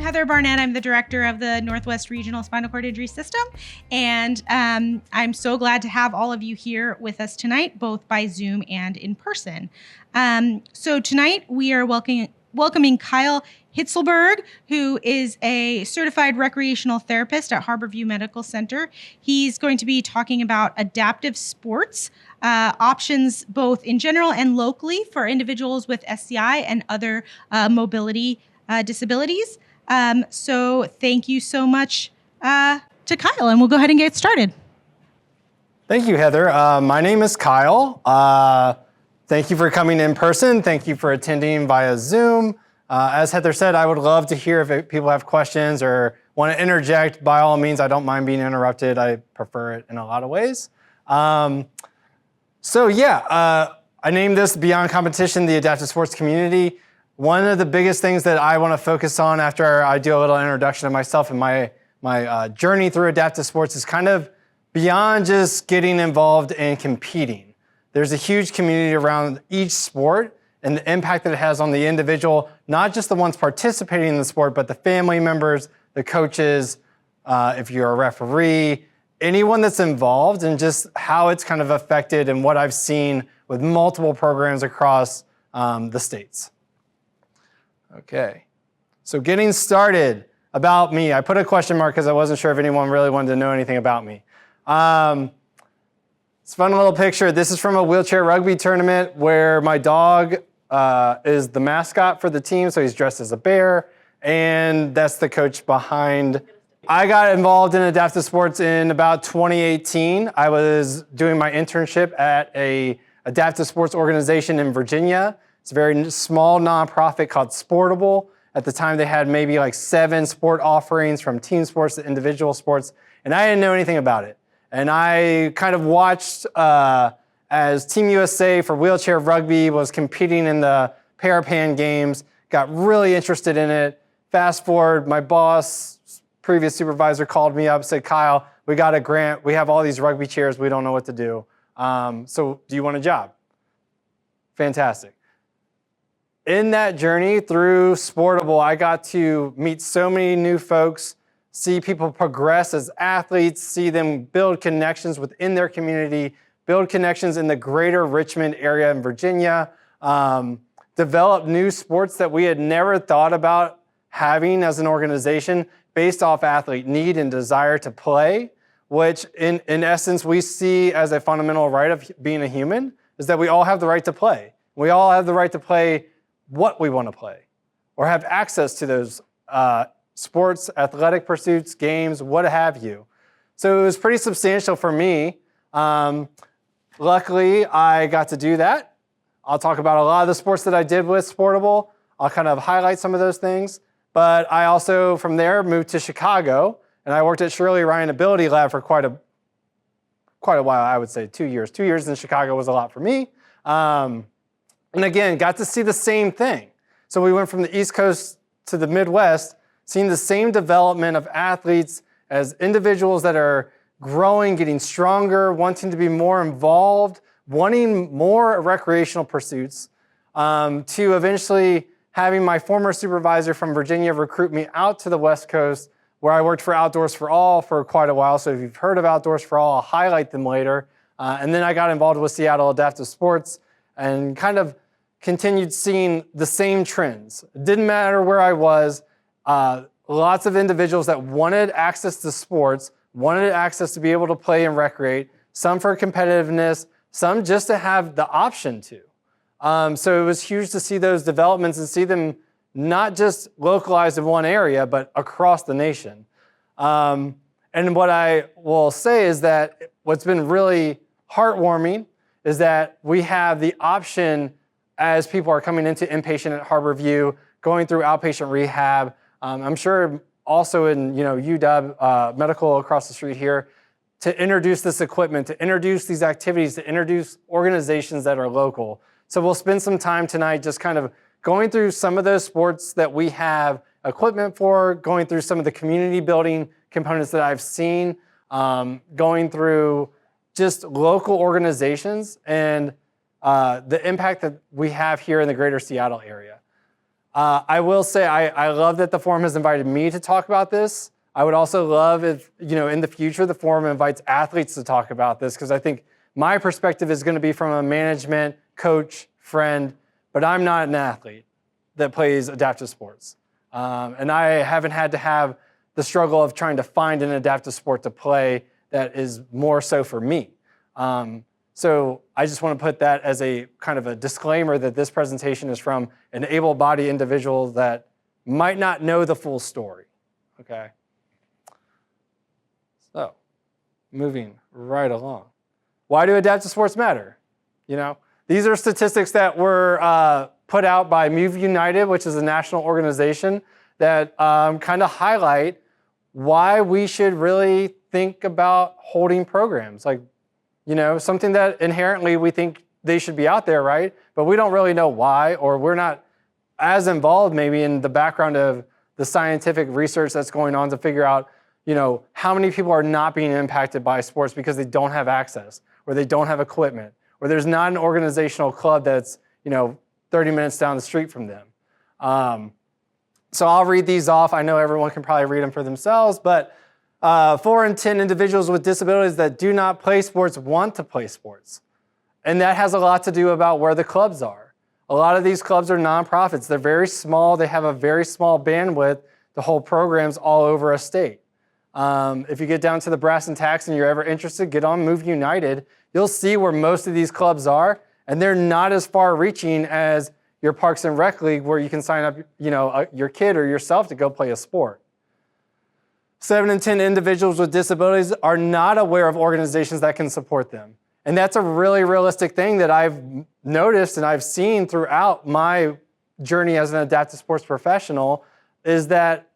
Heather Barnett. I'm the director of the Northwest Regional Spinal Cord Injury System, and I'm so glad to have all of you here with us tonight, both by Zoom and in person. So tonight we are welcoming Kyle Hitzleberg, who is a certified recreational therapist at Harborview Medical Center. He's going to be talking about adaptive sports, options both in general and locally for individuals with SCI and other mobility disabilities. So thank you so much to Kyle, and we'll go ahead and get started. Thank you, Heather. My name is Kyle. Thank you for coming in person. Thank you for attending via Zoom. As Heather said, I would love to hear if people have questions or want to interject. By all means, I don't mind being interrupted. I prefer it in a lot of ways. I named this Beyond Competition, the Adaptive Sports Community. One of the biggest things that I want to focus on after I do a little introduction of myself and my journey through adaptive sports is kind of beyond just getting involved in competing. There's a huge community around each sport and the impact that it has on the individual, not just the ones participating in the sport, but the family members, the coaches, if you're a referee, anyone that's involved, and just how it's kind of affected and what I've seen with multiple programs across the states. Okay, so getting started about me. I put a question mark because I wasn't sure if anyone really wanted to know anything about me. It's a fun little picture. This is from a wheelchair rugby tournament where my dog is the mascot for the team, so he's dressed as a bear, and that's the coach behind. I got involved in adaptive sports in about 2018. I was doing my internship at a adaptive sports organization in Virginia. It's a very small nonprofit called Sportable. At the time, they had maybe like 7 sport offerings from team sports to individual sports, and I didn't know anything about it. And I kind of watched as Team USA for wheelchair rugby was competing in the Parapan Games, got really interested in it. Fast forward, my boss, previous supervisor, called me up, said, Kyle, we got a grant. We have all these rugby chairs. We don't know what to do. So do you want a job? Fantastic. In that journey through Sportable, I got to meet so many new folks, see people progress as athletes, see them build connections within their community, build connections in the greater Richmond area in Virginia, develop new sports that we had never thought about having as an organization based off athlete need and desire to play, which in essence we see as a fundamental right of being a human, is that we all have the right to play. We all have the right to play what we want to play or have access to those sports, athletic pursuits, games, what have you. So it was pretty substantial for me. Luckily, I got to do that. I'll talk about a lot of the sports that I did with Sportable. I'll kind of highlight some of those things. But I also, from there, moved to Chicago, and I worked at Shirley Ryan Ability Lab for quite a while, I would say 2 years. 2 years in Chicago was a lot for me. And again, got to see the same thing. So we went from the East Coast to the Midwest, seeing the same development of athletes as individuals that are growing, getting stronger, wanting to be more involved, wanting more recreational pursuits, to eventually having my former supervisor from Virginia recruit me out to the West Coast, where I worked for Outdoors for All for quite a while. So if you've heard of Outdoors for All, I'll highlight them later. And then I got involved with Seattle Adaptive Sports and kind of continued seeing the same trends. It didn't matter where I was. Lots of individuals that wanted access to sports, wanted access to be able to play and recreate, some for competitiveness, some just to have the option to. So it was huge to see those developments and see them not just localized in one area, but across the nation. And what I will say is that what's been really heartwarming is that we have the option as people are coming into inpatient at Harborview, going through outpatient rehab. I'm sure also in UW Medical across the street here, to introduce this equipment, to introduce these activities, to introduce organizations that are local. So we'll spend some time tonight just kind of going through some of those sports that we have equipment for, going through some of the community building components that I've seen, going through just local organizations and the impact that we have here in the greater Seattle area. I will say I love that the forum has invited me to talk about this. I would also love if, in the future, the forum invites athletes to talk about this, because I think my perspective is going to be from a management, coach, friend, but I'm not an athlete that plays adaptive sports. And I haven't had to have the struggle of trying to find an adaptive sport to play that is more so for me. So I just want to put that as a kind of a disclaimer that this presentation is from an able-bodied individual that might not know the full story, okay? So, moving right along. Why do adaptive sports matter? These are statistics that were put out by Move United, which is a national organization that kind of highlight why we should really think about holding programs. Like, something that inherently we think they should be out there, right? But we don't really know why, or we're not as involved maybe in the background of the scientific research that's going on to figure out, how many people are not being impacted by sports because they don't have access, or they don't have equipment, or there's not an organizational club that's, 30 minutes down the street from them. So I'll read these off. I know everyone can probably read them for themselves, but 4 in 10 individuals with disabilities that do not play sports want to play sports. And that has a lot to do about where the clubs are. A lot of these clubs are nonprofits. They're very small. They have a very small bandwidth to hold programs all over a state. If you get down to the brass and tacks and you're ever interested, get on Move United. You'll see where most of these clubs are, and they're not as far-reaching as your Parks and Rec League, where you can sign up, your kid or yourself to go play a sport. 7 in 10 individuals with disabilities are not aware of organizations that can support them. And that's a really realistic thing that I've noticed and I've seen throughout my journey as an adaptive sports professional, is that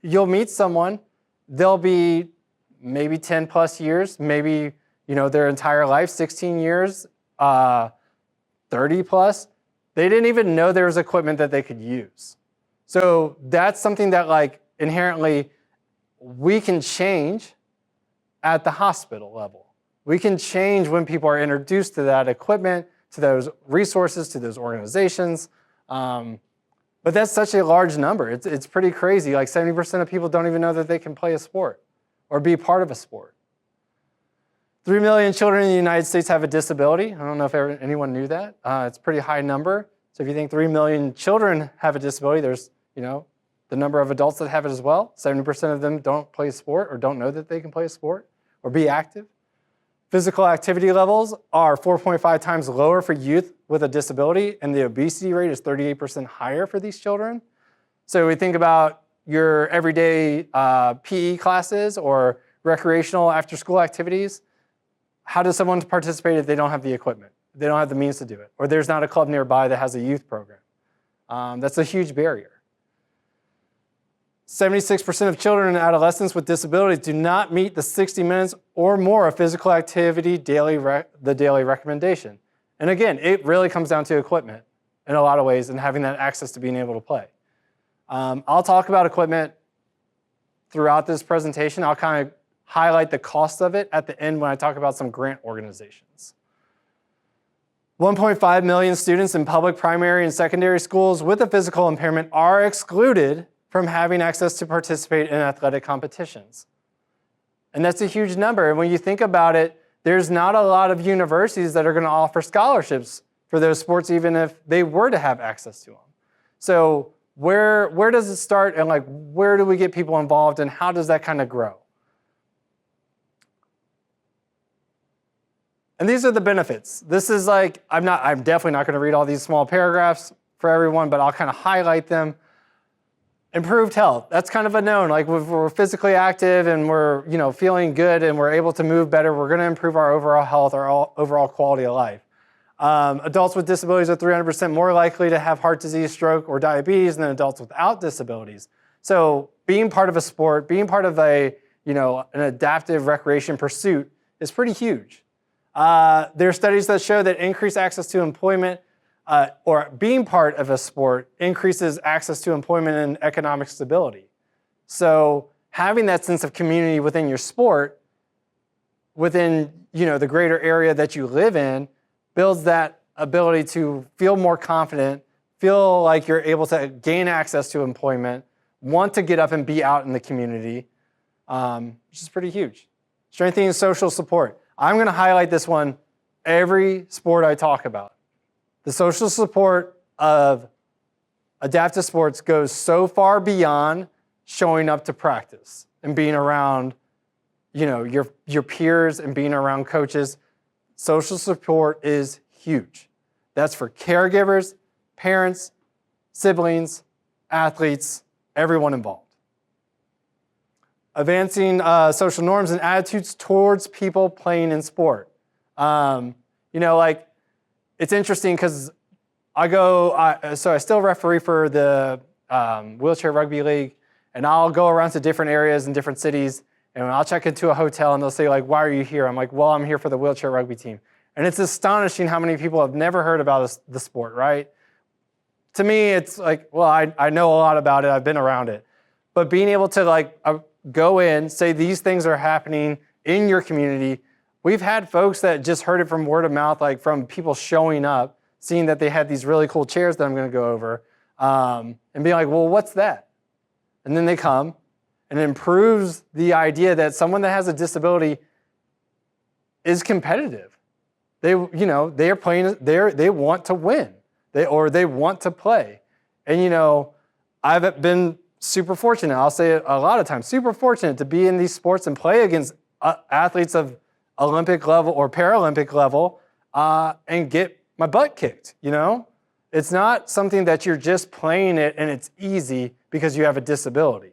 you'll meet someone, they'll be maybe 10 plus years, maybe their entire life, 16 years, 30 plus. They didn't even know there was equipment that they could use. So that's something that inherently we can change at the hospital level. We can change when people are introduced to that equipment, to those resources, to those organizations. But that's such a large number. It's pretty crazy. 70% of people don't even know that they can play a sport or be part of a sport. 3 million children in the United States have a disability. I don't know if anyone knew that. It's a pretty high number. So if you think 3 million children have a disability, there's, the number of adults that have it as well. 70% of them don't play a sport or don't know that they can play a sport or be active. Physical activity levels are 4.5 times lower for youth with a disability, and the obesity rate is 38% higher for these children. So we think about your everyday PE classes or recreational after-school activities. How does someone participate if they don't have the equipment? They don't have the means to do it, or there's not a club nearby that has a youth program. That's a huge barrier. 76% of children and adolescents with disabilities do not meet the 60 minutes or more of physical activity the daily recommendation. And again, it really comes down to equipment in a lot of ways and having that access to being able to play. I'll talk about equipment throughout this presentation. I'll kind of highlight the cost of it at the end when I talk about some grant organizations. 1.5 million students in public primary and secondary schools with a physical impairment are excluded from having access to participate in athletic competitions. And that's a huge number. And when you think about it, there's not a lot of universities that are going to offer scholarships for those sports, even if they were to have access to them. So where does it start, and where do we get people involved, and how does that kind of grow? And these are the benefits. This is I'm definitely not going to read all these small paragraphs for everyone, but I'll kind of highlight them. Improved health, that's kind of a known. If we're physically active and we're feeling good and we're able to move better, we're going to improve our overall health, our overall quality of life. Adults with disabilities are 300% more likely to have heart disease, stroke, or diabetes than adults without disabilities. So being part of a sport, being part of an adaptive recreation pursuit is pretty huge. There are studies that show that increased access to employment or being part of a sport increases access to employment and economic stability. So having that sense of community within your sport, within the greater area that you live in, builds that ability to feel more confident, feel like you're able to gain access to employment, want to get up and be out in the community, which is pretty huge. Strengthening social support. I'm going to highlight this one every sport I talk about. The social support of adaptive sports goes so far beyond showing up to practice and being around, your peers and being around coaches. Social support is huge. That's for caregivers, parents, siblings, athletes, everyone involved. Advancing social norms and attitudes towards people playing in sport. It's interesting because I still referee for the wheelchair rugby league, and I'll go around to different areas in different cities, and I'll check into a hotel and they'll say, like, why are you here? I'm like, well, I'm here for the wheelchair rugby team. And it's astonishing how many people have never heard about the sport, right? To me, it's like, well, I know a lot about it. I've been around it. But being able to go in, say these things are happening in your community. We've had folks that just heard it from word of mouth, like from people showing up, seeing that they had these really cool chairs that I'm going to go over, and being like, well, what's that? And then they come, and it improves the idea that someone that has a disability is competitive. They are playing. They want to win. They want to play. And I've been super fortunate. I'll say it a lot of times. Super fortunate to be in these sports and play against athletes of Olympic level or Paralympic level, and get my butt kicked. It's not something that you're just playing it and it's easy because you have a disability.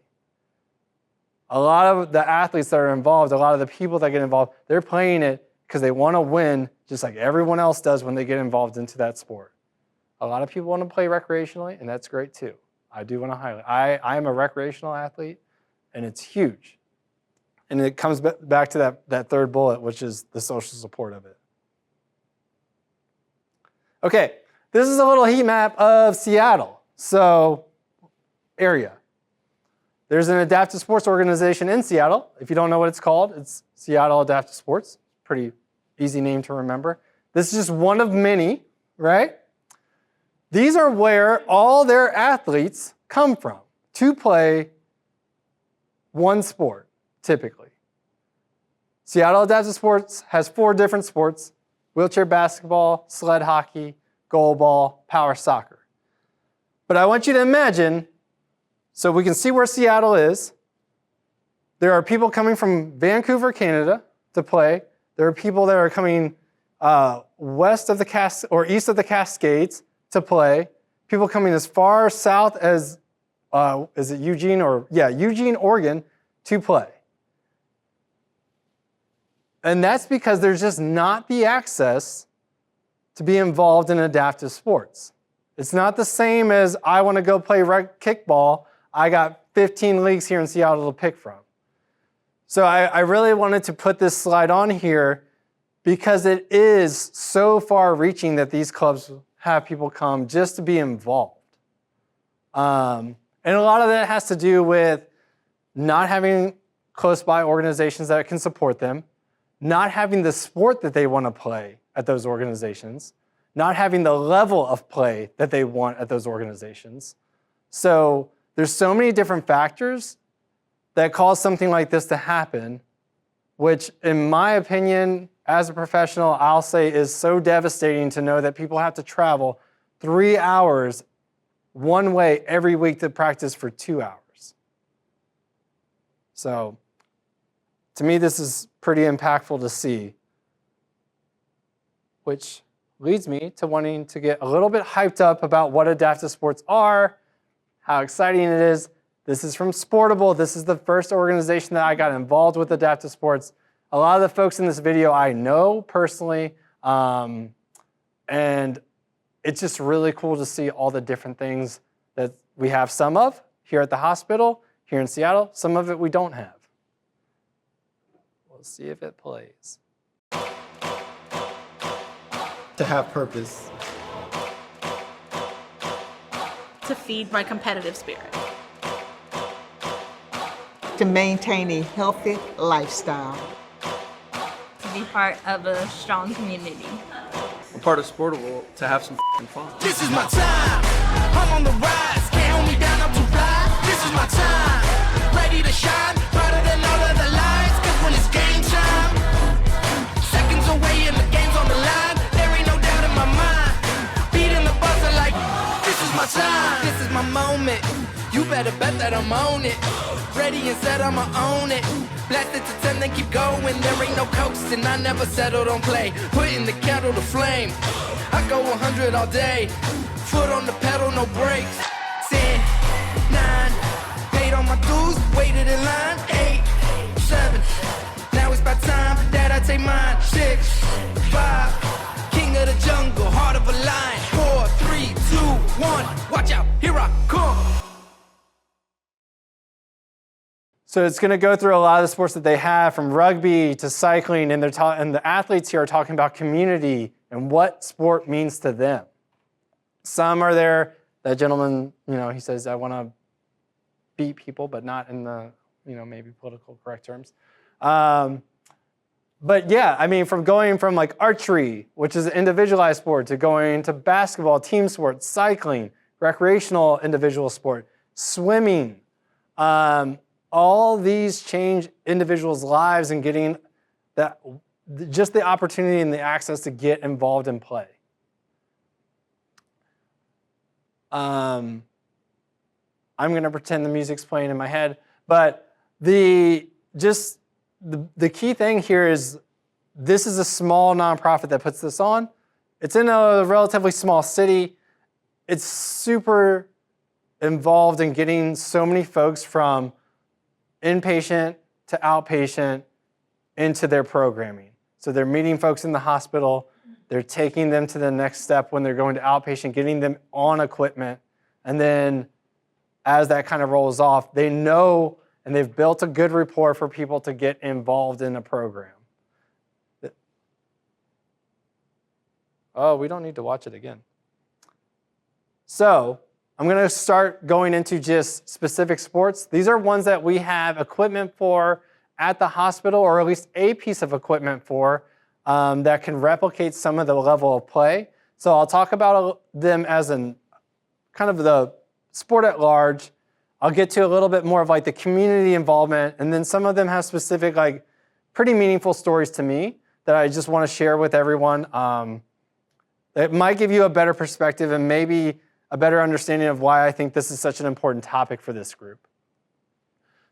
A lot of the athletes that are involved, a lot of the people that get involved, they're playing it because they want to win, just like everyone else does when they get involved into that sport. A lot of people want to play recreationally, and that's great too. I do want to highlight. I am a recreational athlete, and it's huge. And it comes back to that third bullet, which is the social support of it. Okay, this is a little heat map of Seattle. So, area. There's an adaptive sports organization in Seattle. If you don't know what it's called, it's Seattle Adaptive Sports. Pretty easy name to remember. This is just one of many, right? These are where all their athletes come from to play one sport, typically. Seattle Adaptive Sports has 4 different sports: wheelchair basketball, sled hockey, goalball, power soccer. But I want you to imagine, so we can see where Seattle is. There are people coming from Vancouver, Canada to play. There are people that are coming east of the Cascades to play. People coming as far south as, is it Eugene? Eugene, Oregon to play. And that's because there's just not the access to be involved in adaptive sports. It's not the same as I want to go play kickball. I got 15 leagues here in Seattle to pick from. So I really wanted to put this slide on here because it is so far reaching that these clubs have people come just to be involved. And a lot of that has to do with not having close by organizations that can support them, not having the sport that they want to play at those organizations, not having the level of play that they want at those organizations. So there's so many different factors that cause something like this to happen, which in my opinion, as a professional, I'll say is so devastating to know that people have to travel 3 hours one way every week to practice for 2 hours. So to me, this is pretty impactful to see, which leads me to wanting to get a little bit hyped up about what adaptive sports are, how exciting it is. This is from Sportable. This is the first organization that I got involved with adaptive sports. A lot of the folks in this video I know personally, and it's just really cool to see all the different things that we have some of here at the hospital, here in Seattle. Some of it we don't have. We'll see if it plays. To have purpose. To feed my competitive spirit. To maintain a healthy lifestyle. To be part of a strong community. I'm part of Sportable to have some fun. This is my time. I'm on the rise, can't hold me down, I'm too fly. This is my time, ready to shine, brighter than all of the lights. Cause when it's game time, seconds away and the game's on the line. There ain't no doubt in my mind, beating the buzzer like, this is my time, this is my moment. You better bet that I'm on it. Ready and set, I'ma own it. Blast it to 10, then keep going. There ain't no coasting, I never settled on play. Putting the kettle to flame. I go 100 all day. Foot on the pedal, no brakes. 10, 9, paid all my dues, waited in line. 8, 7, now it's about time that I take mine. 6, 5, king of the jungle, heart of a lion. 4, 3, 2, 1, watch out, here I come. So it's going to go through a lot of the sports that they have, from rugby to cycling, and the athletes here are talking about community and what sport means to them. Some are there. That gentleman, he says, I want to beat people, but not in the, maybe political correct terms. But yeah, I mean, from going from like archery, which is an individualized sport, to going to basketball, team sport, cycling, recreational individual sport, swimming, all these change individuals' lives and getting just the opportunity and the access to get involved in play. I'm going to pretend the music's playing in my head, but the key thing here is this is a small nonprofit that puts this on. It's in a relatively small city. It's super involved in getting so many folks from inpatient to outpatient into their programming. So they're meeting folks in the hospital, they're taking them to the next step when they're going to outpatient, getting them on equipment, and then as that kind of rolls off, they know and they've built a good rapport for people to get involved in a program. Oh, we don't need to watch it again. So I'm going to start going into just specific sports. These are ones that we have equipment for at the hospital, or at least a piece of equipment for that can replicate some of the level of play. So I'll talk about them as kind of the sport at large. I'll get to a little bit more of like the community involvement, and then some of them have specific, like pretty meaningful stories to me that I just want to share with everyone. It might give you a better perspective and maybe a better understanding of why I think this is such an important topic for this group.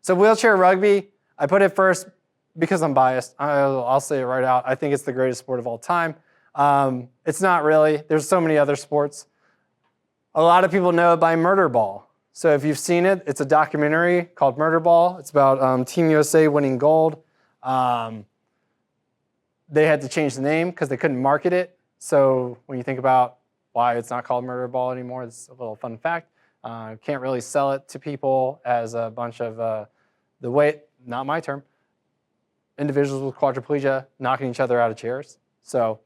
So wheelchair rugby, I put it first because I'm biased. I'll say it right out. I think it's the greatest sport of all time. It's not really. There's so many other sports. A lot of people know it by Murder Ball. So if you've seen it, it's a documentary called Murder Ball. It's about Team USA winning gold. They had to change the name because they couldn't market it. So when you think about why it's not called Murder Ball anymore, it's a little fun fact. Can't really sell it to people as a bunch of not my term, individuals with quadriplegia knocking each other out of chairs. So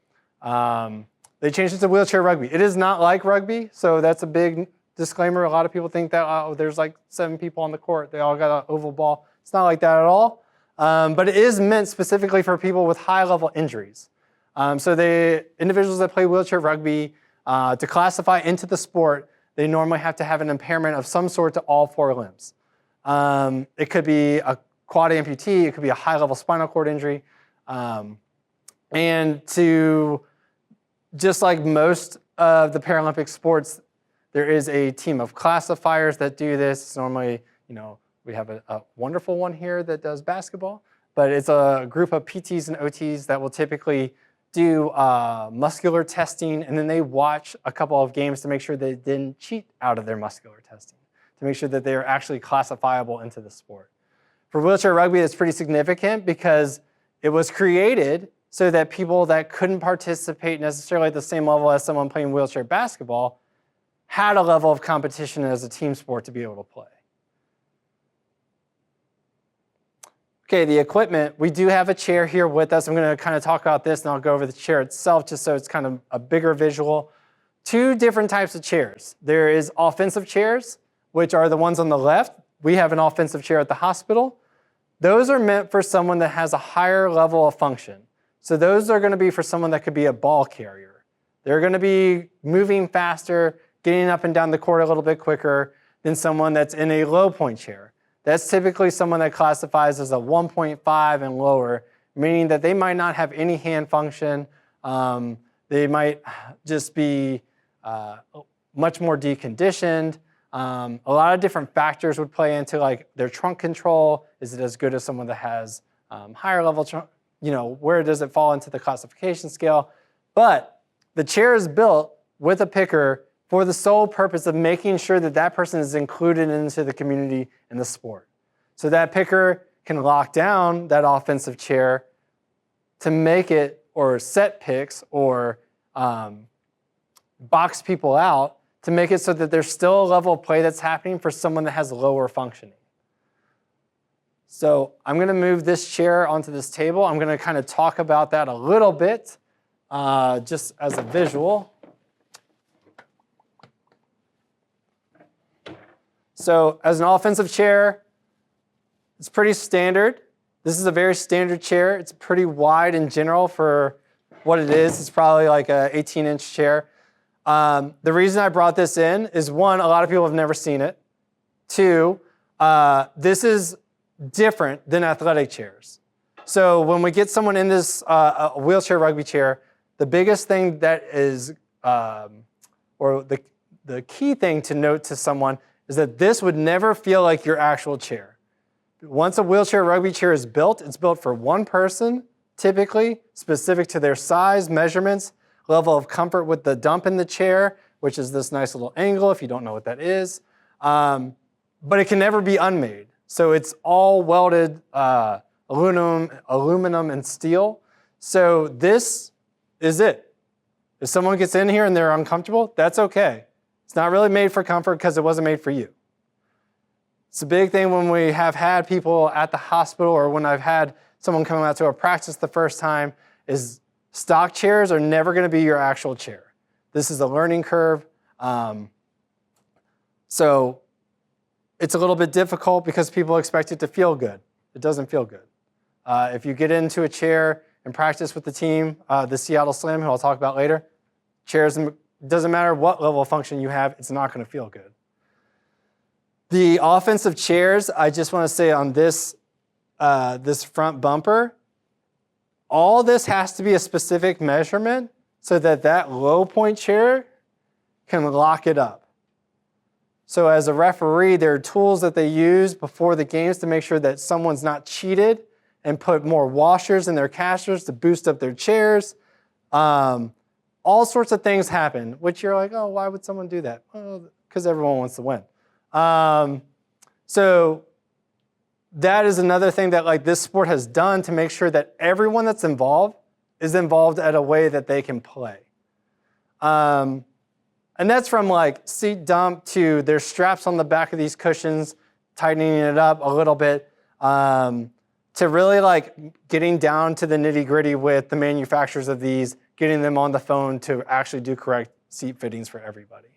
they changed it to wheelchair rugby. It is not like rugby, so that's a big disclaimer. A lot of people think that there's like 7 people on the court. They all got an oval ball. It's not like that at all. But it is meant specifically for people with high-level injuries. So the individuals that play wheelchair rugby, to classify into the sport, they normally have to have an impairment of some sort to all 4 limbs. It could be a quad amputee, it could be a high-level spinal cord injury. And to, just like most of the Paralympic sports, there is a team of classifiers that do this. It's normally, we have a wonderful one here that does basketball, but it's a group of PTs and OTs that will typically do muscular testing, and then they watch a couple of games to make sure they didn't cheat out of their muscular testing, to make sure that they are actually classifiable into the sport. For wheelchair rugby, it's pretty significant because it was created so that people that couldn't participate necessarily at the same level as someone playing wheelchair basketball had a level of competition as a team sport to be able to play. Okay, the equipment, we do have a chair here with us. I'm going to kind of talk about this, and I'll go over the chair itself just so it's kind of a bigger visual. 2 different types of chairs. There is offensive chairs, which are the ones on the left. We have an offensive chair at the hospital. Those are meant for someone that has a higher level of function. So those are going to be for someone that could be a ball carrier. They're going to be moving faster, getting up and down the court a little bit quicker than someone that's in a low point chair. That's typically someone that classifies as a 1.5 and lower, meaning that they might not have any hand function. They might just be much more deconditioned. A lot of different factors would play into like their trunk control. Is it as good as someone that has higher level trunk? Where does it fall into the classification scale? But the chair is built with a picker for the sole purpose of making sure that that person is included into the community and the sport. So that picker can lock down that offensive chair to make it, or set picks, or box people out to make it so that there's still a level of play that's happening for someone that has lower functioning. So I'm going to move this chair onto this table. I'm going to kind of talk about that a little bit, just as a visual. So as an offensive chair, it's pretty standard. This is a very standard chair. It's pretty wide in general for what it is. It's probably like an 18-inch chair. The reason I brought this in is, one, a lot of people have never seen it. Two, this is different than athletic chairs. So when we get someone in this wheelchair rugby chair, the biggest thing that is, or the key thing to note to someone is that this would never feel like your actual chair. Once a wheelchair rugby chair is built, it's built for one person, typically, specific to their size, measurements, level of comfort with the dump in the chair, which is this nice little angle if you don't know what that is. But it can never be unmade. So it's all welded aluminum and steel. So this is it. If someone gets in here and they're uncomfortable, that's okay. It's not really made for comfort because it wasn't made for you. It's a big thing when we have had people at the hospital, or when I've had someone come out to a practice the first time, is stock chairs are never going to be your actual chair. This is a learning curve. So it's a little bit difficult because people expect it to feel good. It doesn't feel good. If you get into a chair and practice with the team, the Seattle Slam, who I'll talk about later, chairs, doesn't matter what level of function you have, it's not going to feel good. The offensive chairs, I just want to say on this, this front bumper, all this has to be a specific measurement so that that low point chair can lock it up. So as a referee, there are tools that they use before the games to make sure that someone's not cheated and put more washers in their casters to boost up their chairs. All sorts of things happen, which you're like, oh, why would someone do that? Well, because everyone wants to win. So that is another thing that like this sport has done to make sure that everyone that's involved is involved at a way that they can play. And that's from like seat dump to there's straps on the back of these cushions, tightening it up a little bit, to really like getting down to the nitty gritty with the manufacturers of these, getting them on the phone to actually do correct seat fittings for everybody.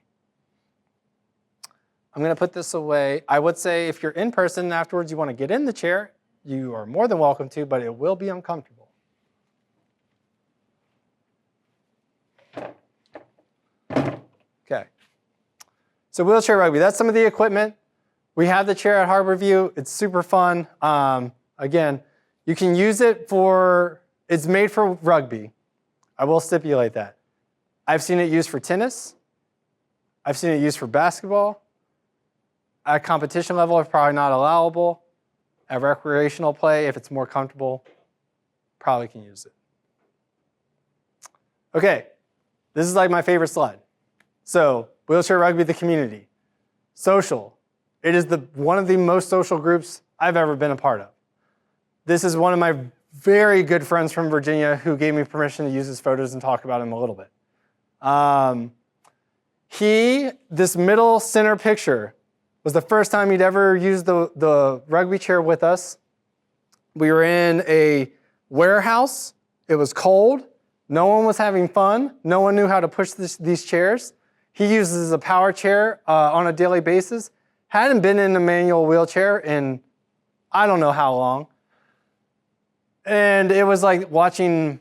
I'm going to put this away. I would say if you're in person and afterwards you want to get in the chair, you are more than welcome to, but it will be uncomfortable. Okay. So wheelchair rugby, that's some of the equipment. We have the chair at Harborview. It's super fun. Again, you can use it for, it's made for rugby. I will stipulate that. I've seen it used for tennis. I've seen it used for basketball. At competition level, it's probably not allowable. At recreational play, if it's more comfortable, probably can use it. Okay, this is like my favorite slide. So, wheelchair rugby, the community. Social. It is one of the most social groups I've ever been a part of. This is one of my very good friends from Virginia who gave me permission to use his photos and talk about him a little bit. This middle center picture, was the first time he'd ever used the rugby chair with us. We were in a warehouse. It was cold. No one was having fun. No one knew how to push these chairs. He uses a power chair on a daily basis. Hadn't been in a manual wheelchair in I don't know how long. And it was like watching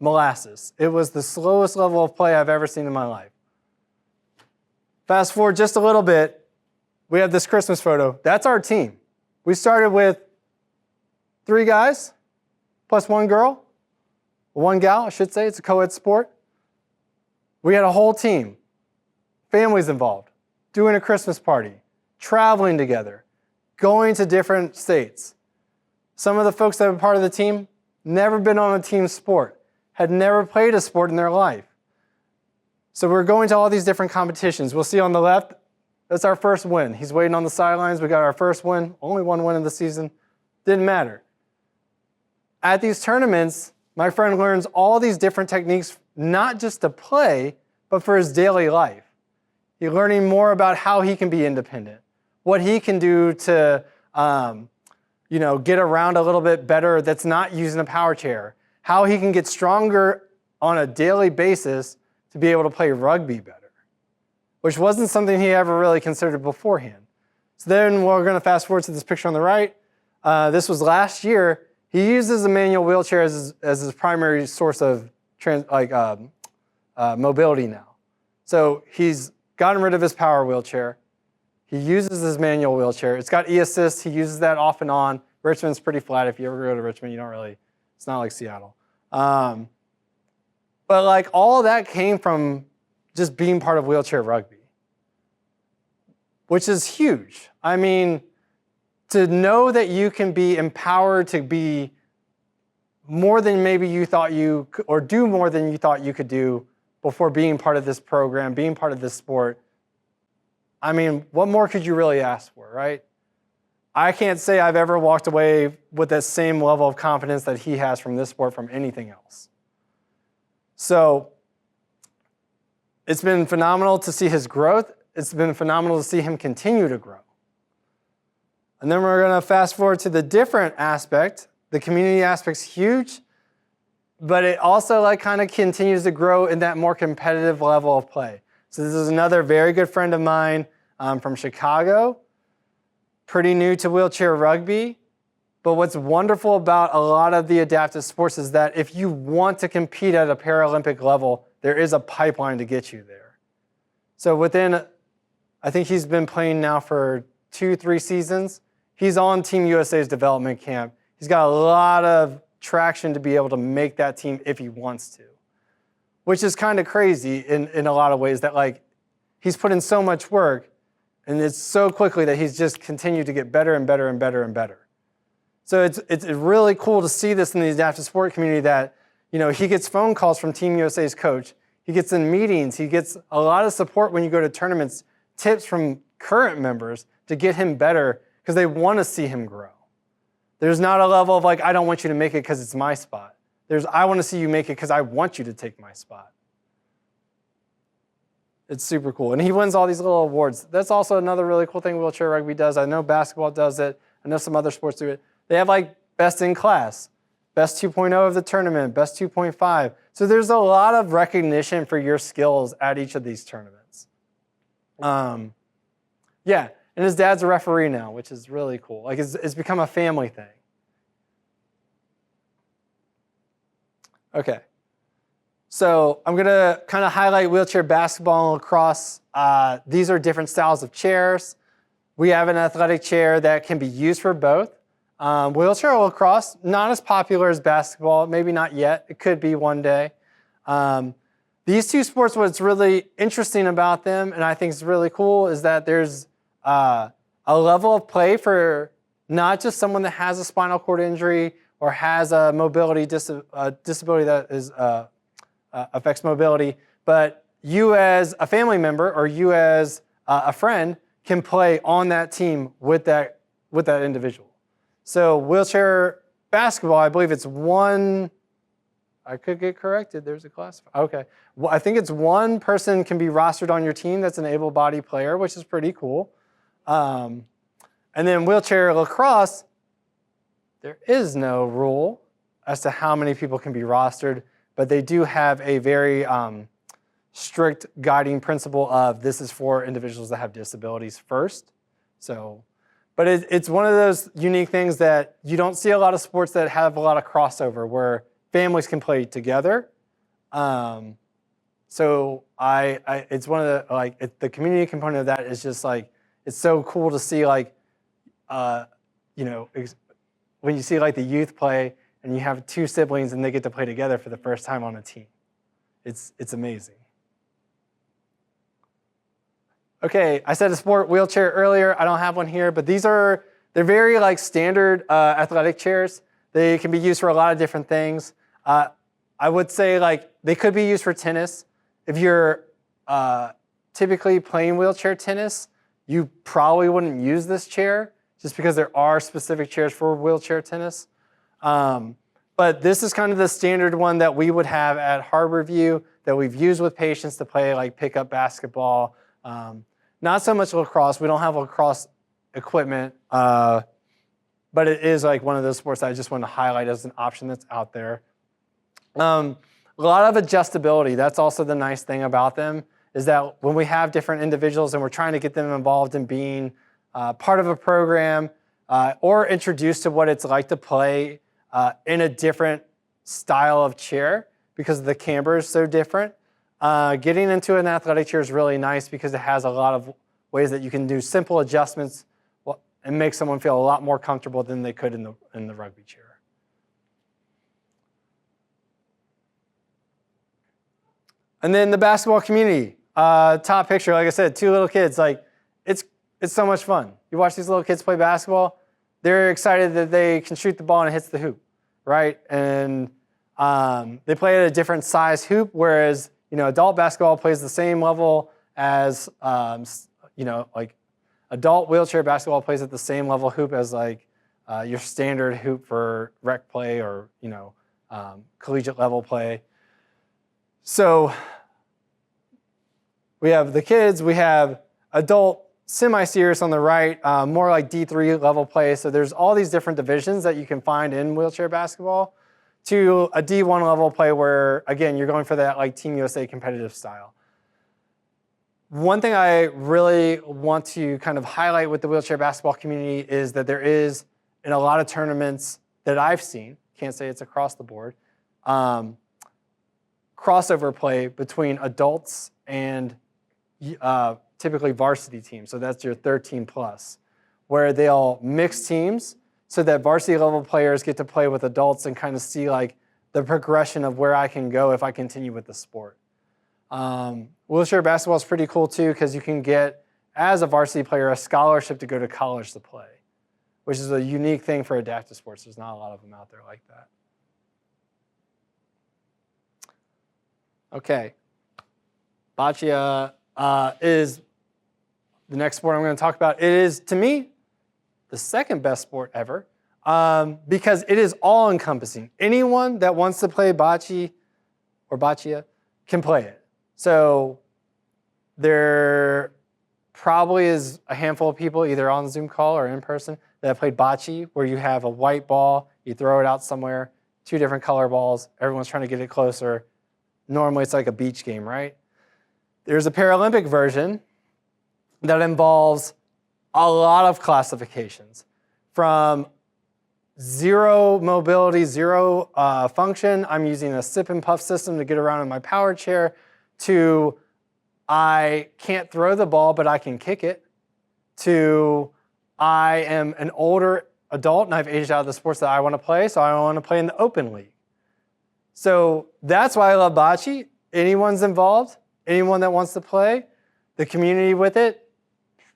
molasses. It was the slowest level of play I've ever seen in my life. Fast forward just a little bit, we have this Christmas photo. That's our team. We started with 3 guys plus 1 girl, 1 gal, I should say. It's a co-ed sport. We had a whole team, families involved, doing a Christmas party, traveling together, going to different states. Some of the folks that were part of the team never been on a team sport, had never played a sport in their life. So we're going to all these different competitions. We'll see on the left, that's our first win. He's waiting on the sidelines. We got our first win, only 1 win of the season. Didn't matter. At these tournaments, my friend learns all these different techniques, not just to play, but for his daily life. He's learning more about how he can be independent, what he can do to get around a little bit better that's not using a power chair, how he can get stronger on a daily basis to be able to play rugby better, which wasn't something he ever really considered beforehand. So then we're going to fast forward to this picture on the right. This was last year. He uses a manual wheelchair as his primary source of mobility now. So he's gotten rid of his power wheelchair. He uses his manual wheelchair. It's got e-assist. He uses that off and on. Richmond's pretty flat. If you ever go to Richmond, you don't really, it's not like Seattle. But like all of that came from just being part of wheelchair rugby, which is huge. I mean, to know that you can be empowered to be more than maybe you thought you could, or do more than you thought you could do before being part of this program, being part of this sport. I mean, what more could you really ask for, right? I can't say I've ever walked away with that same level of confidence that he has from this sport from anything else. So it's been phenomenal to see his growth. It's been phenomenal to see him continue to grow. And then we're going to fast forward to the different aspect. The community aspect's huge, but it also kind of continues to grow in that more competitive level of play. So this is another very good friend of mine from Chicago, pretty new to wheelchair rugby. But what's wonderful about a lot of the adaptive sports is that if you want to compete at a Paralympic level, there is a pipeline to get you there. So I think he's been playing now for 2-3 seasons. He's on Team USA's development camp. He's got a lot of traction to be able to make that team if he wants to, which is kind of crazy in a lot of ways that he's put in so much work and it's so quickly that he's just continued to get better and better and better and better. So it's really cool to see this in the adaptive sport community that, he gets phone calls from Team USA's coach. He gets in meetings. He gets a lot of support when you go to tournaments, tips from current members to get him better because they want to see him grow. There's not a level of I don't want you to make it because it's my spot. There's, I want to see you make it because I want you to take my spot. It's super cool. And he wins all these little awards. That's also another really cool thing wheelchair rugby does. I know basketball does it. I know some other sports do it. They have best in class, best 2.0 of the tournament, best 2.5. So there's a lot of recognition for your skills at each of these tournaments. Yeah, and his dad's a referee now, which is really cool. It's become a family thing. Okay. So I'm going to kind of highlight wheelchair basketball and lacrosse. These are different styles of chairs. We have an athletic chair that can be used for both. Wheelchair lacrosse, not as popular as basketball, maybe not yet. It could be one day. These two sports, what's really interesting about them, and I think is really cool, is that there's a level of play for not just someone that has a spinal cord injury or has a mobility disability that is affects mobility, but you as a family member or you as a friend can play on that team with that individual. So wheelchair basketball, I believe it's one, I could get corrected, there's a class. Okay, well, I think it's one person can be rostered on your team that's an able-bodied player, which is pretty cool. And then wheelchair lacrosse, there is no rule as to how many people can be rostered, but they do have a very strict guiding principle of this is for individuals that have disabilities first. So, but it's one of those unique things that you don't see a lot of sports that have a lot of crossover where families can play together. So So it's one of the the community component of that is just like it's so cool to see like when you see like the youth play and you have two siblings and they get to play together for the first time on a team. It's amazing. Okay, I said a sport wheelchair earlier. I don't have one here, but they're very like standard athletic chairs. They can be used for a lot of different things. I would say like they could be used for tennis. If you're typically playing wheelchair tennis, you probably wouldn't use this chair just because there are specific chairs for wheelchair tennis. But this is kind of the standard one that we would have at Harborview that we've used with patients to play like pickup basketball. Not so much lacrosse. We don't have lacrosse equipment, but it is like one of those sports that I just want to highlight as an option that's out there. A lot of adjustability. That's also the nice thing about them is that when we have different individuals and we're trying to get them involved in being part of a program or introduced to what it's like to play in a different style of chair because the camber is so different. Getting into an athletic chair is really nice because it has a lot of ways that you can do simple adjustments and make someone feel a lot more comfortable than they could in the rugby chair. And then the basketball community. Top picture, like I said, two little kids. Like it's so much fun. You watch these little kids play basketball. They're excited that they can shoot the ball and it hits the hoop, right? And they play at a different size hoop, whereas adult basketball plays the same level as like adult wheelchair basketball plays at the same level hoop as like your standard hoop for rec play or collegiate level play. So we have the kids, we have adult semi-serious on the right, more like D3 level play. So there's all these different divisions that you can find in wheelchair basketball to a D1 level play where, again, you're going for that like Team USA competitive style. One thing I really want to kind of highlight with the wheelchair basketball community is that there is, in a lot of tournaments that I've seen, can't say it's across the board, crossover play between adults and typically varsity teams. So that's your 13 plus, where they'll mix teams so that varsity level players get to play with adults and kind of see like the progression of where I can go if I continue with the sport. Wheelchair basketball is pretty cool too because you can get, as a varsity player, a scholarship to go to college to play, which is a unique thing for adaptive sports. There's not a lot of them out there like that. Okay. Boccia is the next sport I'm going to talk about. It is, to me, the second best sport ever because it is all-encompassing. Anyone that wants to play bocce or boccia can play it. So there probably is a handful of people either on the Zoom call or in person that have played bocce, where you have a white ball, you throw it out somewhere, two different color balls, everyone's trying to get it closer. Normally it's like a beach game, right? There's a Paralympic version that involves a lot of classifications, from zero mobility, zero function, I'm using a sip and puff system to get around in my power chair, to I can't throw the ball, but I can kick it, to I am an older adult and I've aged out of the sports that I want to play, so I want to play in the open league. So that's why I love bocce. Anyone's involved, anyone that wants to play, the community with it,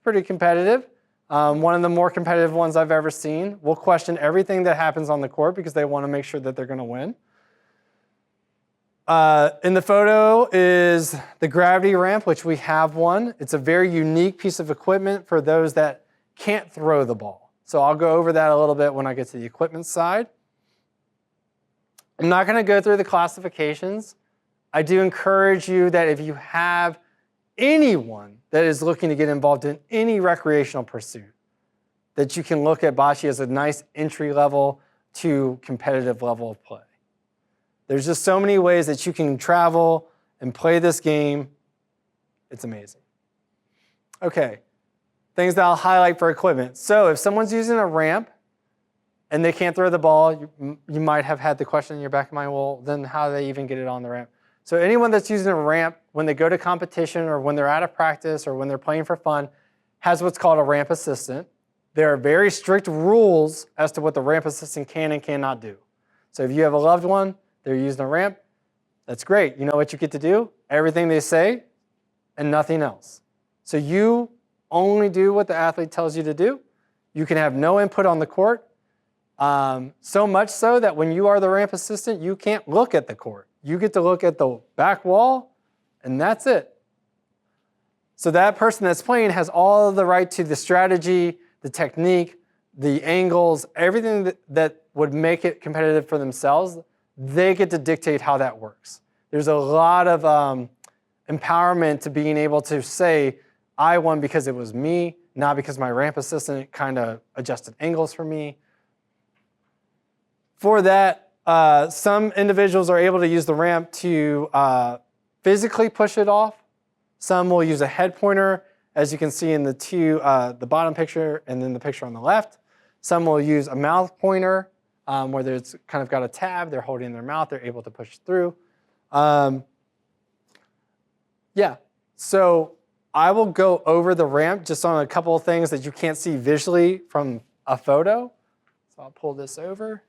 pretty competitive. One of the more competitive ones I've ever seen. We'll question everything that happens on the court because they want to make sure that they're going to win. In the photo is the gravity ramp, which we have one. It's a very unique piece of equipment for those that can't throw the ball. So I'll go over that a little bit when I get to the equipment side. I'm not going to go through the classifications. I do encourage you that if you have anyone that is looking to get involved in any recreational pursuit, that you can look at bocce as a nice entry level to competitive level of play. There's just so many ways that you can travel and play this game. It's amazing. Okay, things that I'll highlight for equipment. So if someone's using a ramp and they can't throw the ball, you might have had the question in your back of mind, well, then how do they even get it on the ramp? So anyone that's using a ramp when they go to competition or when they're out of practice or when they're playing for fun has what's called a ramp assistant. There are very strict rules as to what the ramp assistant can and cannot do. So if you have a loved one, they're using a ramp, that's great. You know what you get to do? Everything they say and nothing else. So you only do what the athlete tells you to do. You can have no input on the court. So much so that when you are the ramp assistant, you can't look at the court. You get to look at the back wall, and that's it. So that person that's playing has all of the right to the strategy, the technique, the angles, everything that would make it competitive for themselves. They get to dictate how that works. There's a lot of empowerment to being able to say, I won because it was me, not because my ramp assistant kind of adjusted angles for me. For that, some individuals are able to use the ramp to physically push it off. Some will use a head pointer, as you can see in the bottom picture and then the picture on the left. Some will use a mouth pointer where there's kind of got a tab. They're holding their mouth. They're able to push through. Yeah, so I will go over the ramp just on a couple of things that you can't see visually from a photo. So I'll pull this over.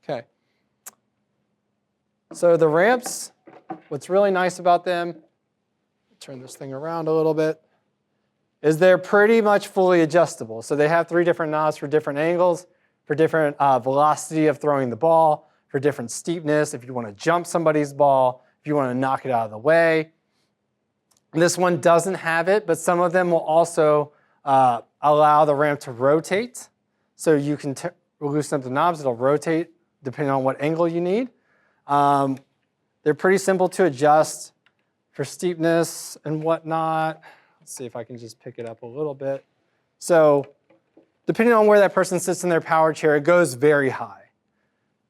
Okay. So the ramps, what's really nice about them, turn this thing around a little bit, is they're pretty much fully adjustable. So they have 3 different knobs for different angles, for different velocity of throwing the ball, for different steepness, if you want to jump somebody's ball, if you want to knock it out of the way. This one doesn't have it, but some of them will also allow the ramp to rotate. So you can loosen up the knobs, it'll rotate depending on what angle you need. They're pretty simple to adjust for steepness and whatnot. Let's see if I can just pick it up a little bit. So depending on where that person sits in their power chair, it goes very high.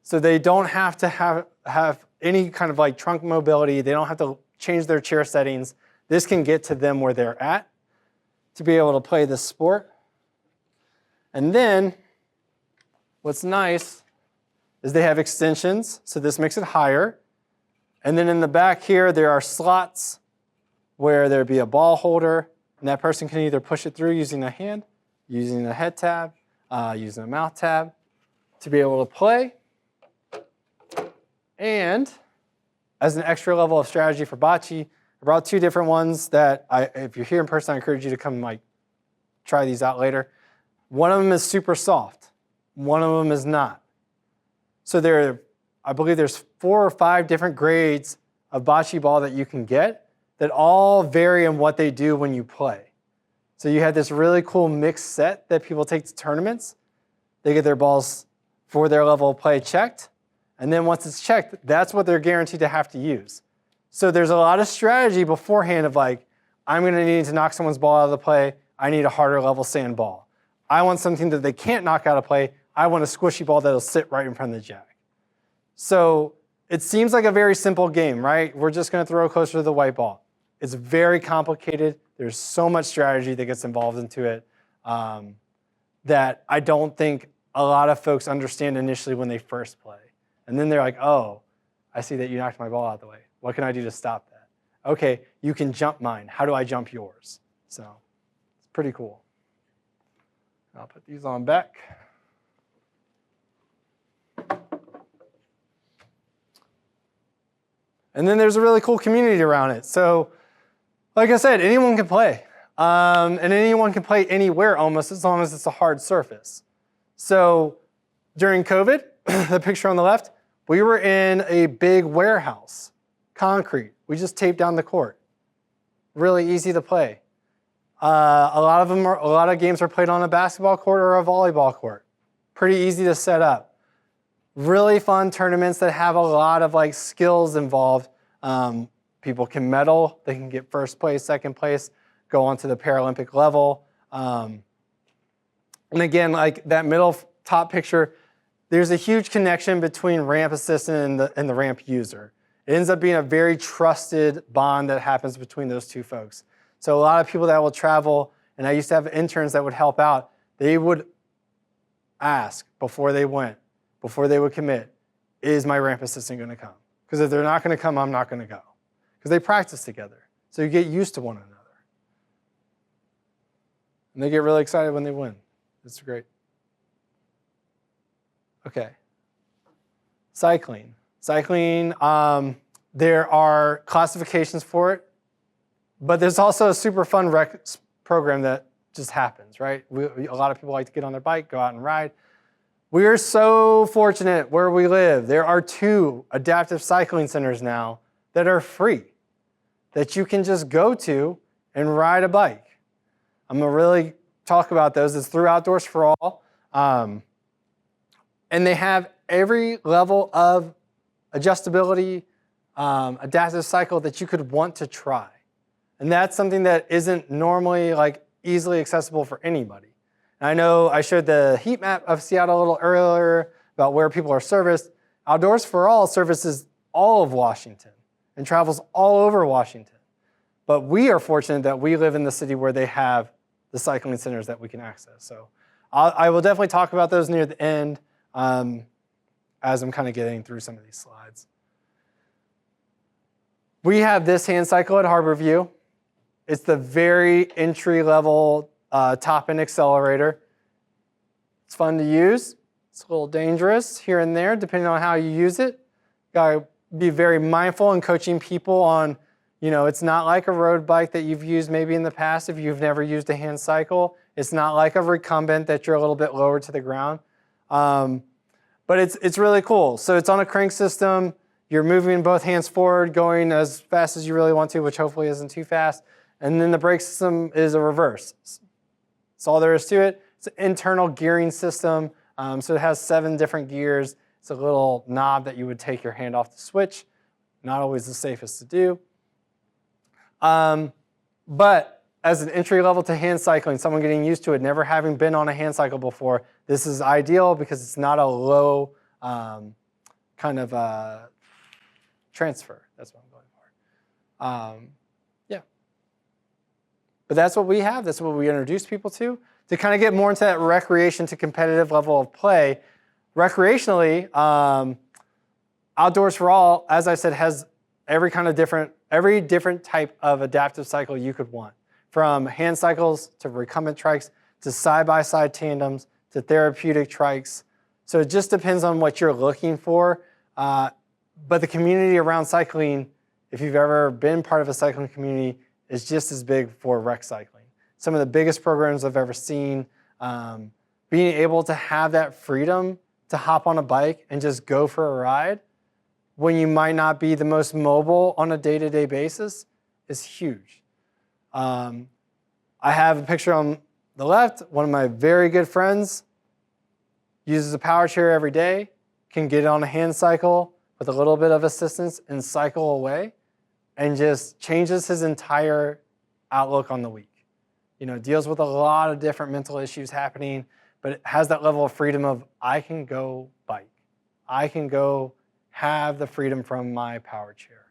So they don't have to have any kind of like trunk mobility. They don't have to change their chair settings. This can get to them where they're at to be able to play this sport. And then what's nice is they have extensions, so this makes it higher. And then in the back here, there are slots where there'd be a ball holder, and that person can either push it through using a hand, using a head tab, using a mouth tab to be able to play. And as an extra level of strategy for Boccia, I brought 2 different ones that if you're here in person, I encourage you to come like try these out later. One of them is super soft. One of them is not. So I believe there's 4 or 5 different grades of Boccia ball that you can get that all vary in what they do when you play. So you have this really cool mixed set that people take to tournaments. They get their balls for their level of play checked. And then once it's checked, that's what they're guaranteed to have to use. So there's a lot of strategy beforehand of like, I'm going to need to knock someone's ball out of the play. I need a harder level sand ball. I want something that they can't knock out of play. I want a squishy ball that'll sit right in front of the jack. So it seems like a very simple game, right? We're just going to throw closer to the white ball. It's very complicated. There's so much strategy that gets involved into it that I don't think a lot of folks understand initially when they first play. And then they're like, oh, I see that you knocked my ball out of the way. What can I do to stop that? Okay, you can jump mine. How do I jump yours? So it's pretty cool. I'll put these on back. And then there's a really cool community around it. So like I said, anyone can play. And anyone can play anywhere almost as long as it's a hard surface. So during COVID, the picture on the left, we were in a big warehouse, concrete. We just taped down the court. Really easy to play. A lot of games are played on a basketball court or a volleyball court. Pretty easy to set up. Really fun tournaments that have a lot of like skills involved. People can medal. They can get first place, second place, go on to the Paralympic level. And again, like that middle top picture, there's a huge connection between ramp assistant and the ramp user. It ends up being a very trusted bond that happens between those 2 folks. So a lot of people that will travel, and I used to have interns that would help out, they would ask before they went, before they would commit, is my ramp assistant going to come? Because if they're not going to come, I'm not going to go. Because they practice together. So you get used to one another. And they get really excited when they win. It's great. Okay. Cycling. Cycling, there are classifications for it, but there's also a super fun rec program that just happens, right? A lot of people like to get on their bike, go out and ride. We are so fortunate where we live. There are 2 adaptive cycling centers now that are free, that you can just go to and ride a bike. I'm going to really talk about those. It's through Outdoors for All. And they have every level of adjustability, adaptive cycle that you could want to try. And that's something that isn't normally like easily accessible for anybody. And I know I showed the heat map of Seattle a little earlier about where people are serviced. Outdoors for All services all of Washington and travels all over Washington. But we are fortunate that we live in the city where they have the cycling centers that we can access. So I will definitely talk about those near the end as I'm kind of getting through some of these slides. We have this hand cycle at Harborview. It's the very entry-level top-end accelerator. It's fun to use. It's a little dangerous here and there, depending on how you use it. Gotta be very mindful in coaching people on, it's not like a road bike that you've used maybe in the past if you've never used a hand cycle. It's not like a recumbent that you're a little bit lower to the ground. But it's really cool. So it's on a crank system. You're moving both hands forward, going as fast as you really want to, which hopefully isn't too fast. And then the brake system is a reverse. That's all there is to it. It's an internal gearing system. So it has 7 different gears. It's a little knob that you would take your hand off the switch. Not always the safest to do. But as an entry level to hand cycling, someone getting used to it, never having been on a hand cycle before, this is ideal because it's not a low transfer. That's what I'm going for. Yeah. But that's what we have. That's what we introduce people to kind of get more into that recreation to competitive level of play. Recreationally, Outdoors for All, as I said, has every different type of adaptive cycle you could want. From hand cycles to recumbent trikes to side-by-side tandems to therapeutic trikes. So it just depends on what you're looking for. But the community around cycling, if you've ever been part of a cycling community, is just as big for rec cycling. Some of the biggest programs I've ever seen, being able to have that freedom to hop on a bike and just go for a ride when you might not be the most mobile on a day-to-day basis is huge. I have a picture on the left. One of my very good friends uses a power chair every day, can get on a hand cycle with a little bit of assistance and cycle away, and just changes his entire outlook on the week. Deals with a lot of different mental issues happening, but it has that level of freedom of, I can go bike. I can go have the freedom from my power chair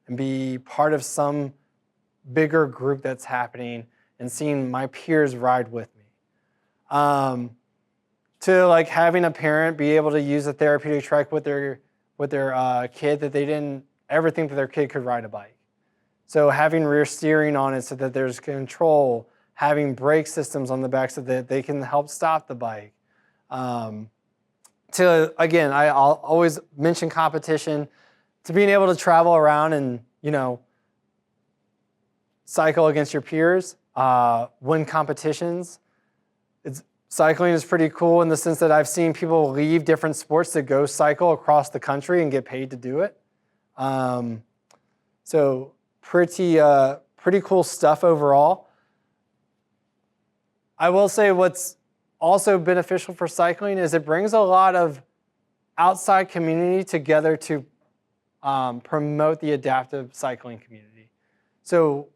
and be part of some bigger group that's happening and seeing my peers ride with me. To like having a parent be able to use a therapeutic trike with their kid that they didn't ever think that their kid could ride a bike. So having rear steering on it so that there's control, having brake systems on the back so that they can help stop the bike. Again, I'll always mention competition, to being able to travel around and, cycle against your peers, win competitions. Cycling is pretty cool in the sense that I've seen people leave different sports to go cycle across the country and get paid to do it. So pretty cool stuff overall. I will say what's also beneficial for cycling is it brings a lot of outside community together to promote the adaptive cycling community. So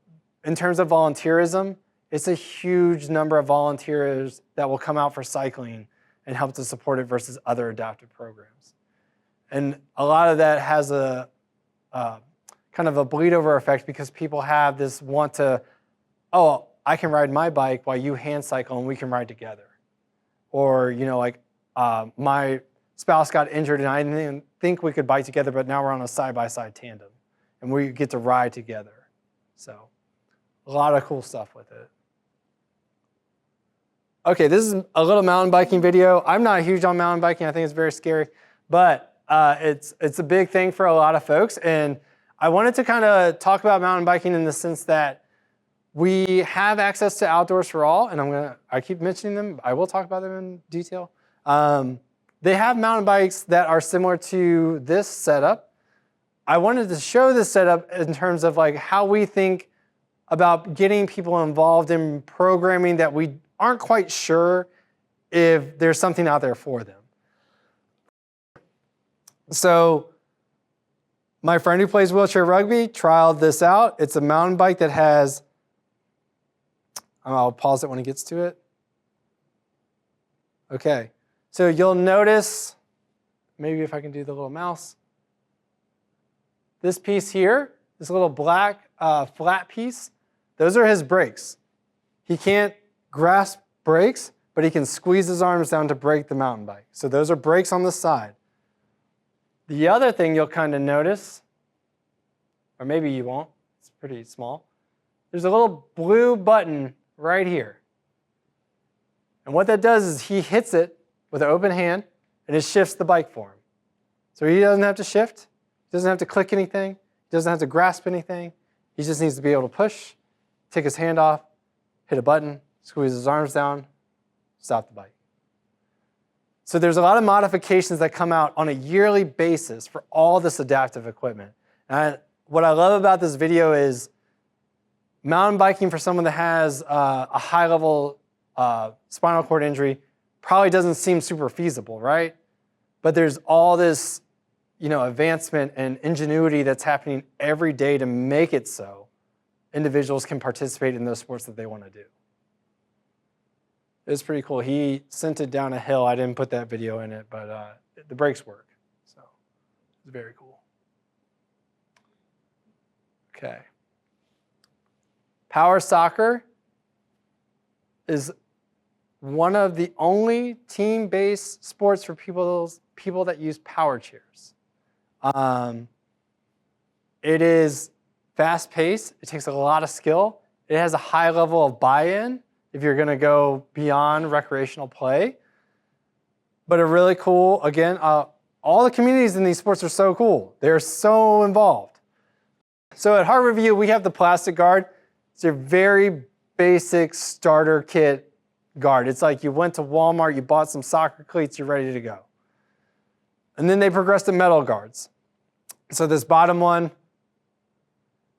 in terms of volunteerism, it's a huge number of volunteers that will come out for cycling and help to support it versus other adaptive programs. And a lot of that has a kind of a bleed over effect because people have this want to, I can ride my bike while you hand cycle and we can ride together. Or, my spouse got injured and I didn't think we could bike together, but now we're on a side-by-side tandem and we get to ride together. So a lot of cool stuff with it. Okay, this is a little mountain biking video. I'm not huge on mountain biking. I think it's very scary, but it's a big thing for a lot of folks. And I wanted to kind of talk about mountain biking in the sense that we have access to Outdoors for All, and I keep mentioning them. I will talk about them in detail. They have mountain bikes that are similar to this setup. I wanted to show this setup in terms of like how we think about getting people involved in programming that we aren't quite sure if there's something out there for them. So my friend who plays wheelchair rugby trialed this out. It's a mountain bike that has, I'll pause it when he gets to it. Okay, so you'll notice, maybe if I can do the little mouse, this piece here, this little black flat piece, those are his brakes. He can't grasp brakes, but he can squeeze his arms down to brake the mountain bike. So those are brakes on the side. The other thing you'll kind of notice, or maybe you won't, it's pretty small, there's a little blue button right here. And what that does is he hits it with an open hand and it shifts the bike for him. So he doesn't have to shift, he doesn't have to click anything, he doesn't have to grasp anything. He just needs to be able to push, take his hand off, hit a button, squeeze his arms down, stop the bike. So there's a lot of modifications that come out on a yearly basis for all this adaptive equipment. And what I love about this video is mountain biking for someone that has a high level spinal cord injury probably doesn't seem super feasible, right? But there's all this, advancement and ingenuity that's happening every day to make it so individuals can participate in those sports that they want to do. It was pretty cool. He sent it down a hill. I didn't put that video in it, but the brakes work. So it's very cool. Okay. Power soccer is one of the only team-based sports for people that use power chairs. It is fast-paced. It takes a lot of skill. It has a high level of buy-in if you're going to go beyond recreational play. But a really cool, again, all the communities in these sports are so cool. They're so involved. So at Harborview, we have the plastic guard. It's a very basic starter kit guard. It's like you went to Walmart, you bought some soccer cleats, you're ready to go. And then they progressed to metal guards. So this bottom one,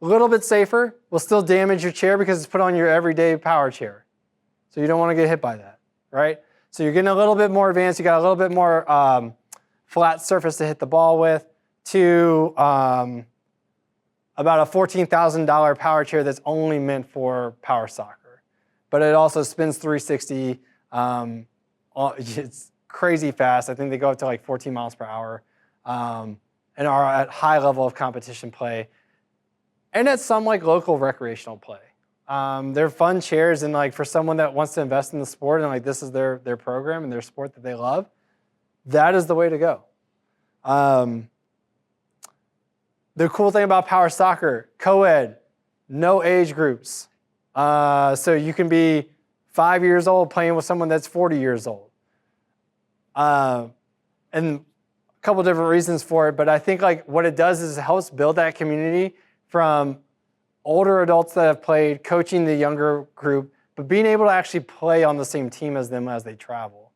a little bit safer, will still damage your chair because it's put on your everyday power chair. So you don't want to get hit by that, right? So you're getting a little bit more advanced. You got a little bit more flat surface to hit the ball with, to about a $14,000 power chair that's only meant for power soccer. But it also spins 360. It's crazy fast. I think they go up to like 14 miles per hour and are at high level of competition play and at some like local recreational play. They're fun chairs, and like for someone that wants to invest in the sport and like this is their program and their sport that they love, that is the way to go. The cool thing about power soccer, co-ed, no age groups. So you can be 5 years old playing with someone that's 40 years old. And a couple different reasons for it, but I think like what it does is it helps build that community from older adults that have played, coaching the younger group, but being able to actually play on the same team as them as they travel.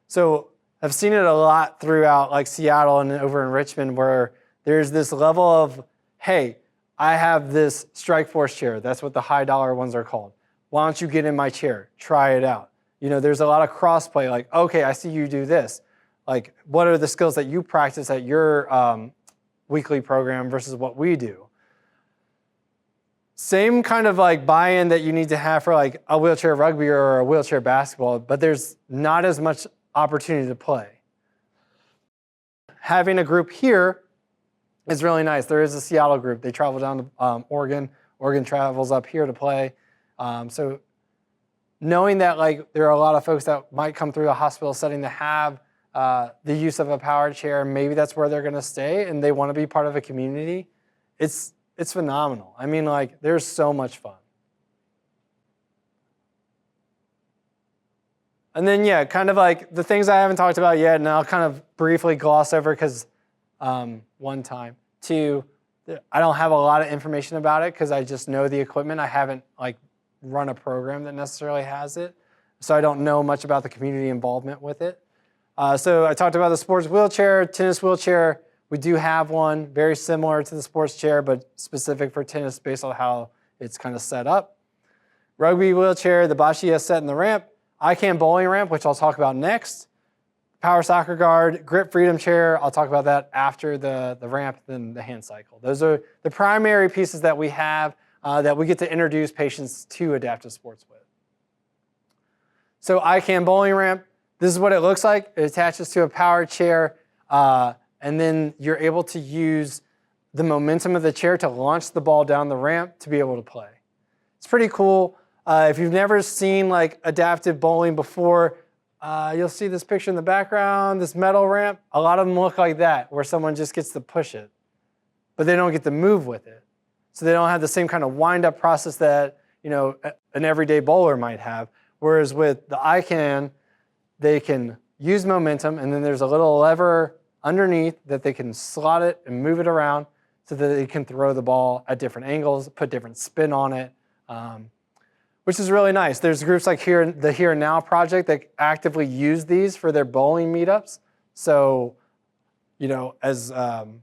So I've seen it a lot throughout like Seattle and over in Richmond where there's this level of, hey, I have this Strike Force chair. That's what the high dollar ones are called. Why don't you get in my chair? Try it out. There's a lot of cross-play, like, okay, I see you do this. Like, what are the skills that you practice at your weekly program versus what we do? Same kind of like buy-in that you need to have for like a wheelchair rugby or a wheelchair basketball, but there's not as much opportunity to play. Having a group here is really nice. There is a Seattle group. They travel down to Oregon. Oregon travels up here to play. So knowing that like there are a lot of folks that might come through a hospital setting that have the use of a power chair. Maybe that's where they're going to stay and they want to be part of a community. It's phenomenal. I mean, like, there's so much fun. And then, yeah, kind of like the things I haven't talked about yet, and I'll kind of briefly gloss over because one time. Two, I don't have a lot of information about it because I just know the equipment. I haven't like run a program that necessarily has it, so I don't know much about the community involvement with it. So I talked about the sports wheelchair, tennis wheelchair. We do have one very similar to the sports chair, but specific for tennis based on how it's kind of set up. Rugby wheelchair, the Boccia set in the ramp. ICANN bowling ramp, which I'll talk about next. Power soccer guard, grip freedom chair. I'll talk about that after the ramp, then the hand cycle. Those are the primary pieces that we have that we get to introduce patients to adaptive sports with. So ICANN bowling ramp, this is what it looks like. It attaches to a power chair, and then you're able to use the momentum of the chair to launch the ball down the ramp to be able to play. It's pretty cool. If you've never seen like adaptive bowling before, you'll see this picture in the background, this metal ramp. A lot of them look like that, where someone just gets to push it, but they don't get to move with it. So they don't have the same kind of wind-up process that, you know, an everyday bowler might have. Whereas with the ICANN, they can use momentum, and then there's a little lever underneath that they can slot it and move it around so that they can throw the ball at different angles, put different spin on it. Which is really nice. There's groups like the Here and Now project that actively use these for their bowling meetups. So, you know, as an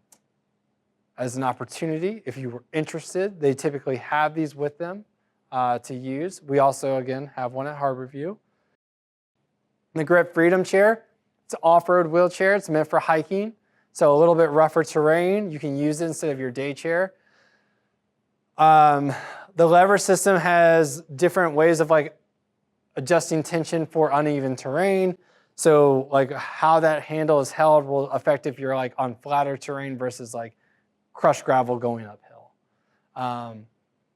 opportunity, if you were interested, they typically have these with them to use. We also, again, have one at Harborview. The grip freedom chair, it's an off-road wheelchair. It's meant for hiking. So a little bit rougher terrain. You can use it instead of your day chair. The lever system has different ways of like adjusting tension for uneven terrain. So like how that handle is held will affect if you're like on flatter terrain versus like crushed gravel going uphill.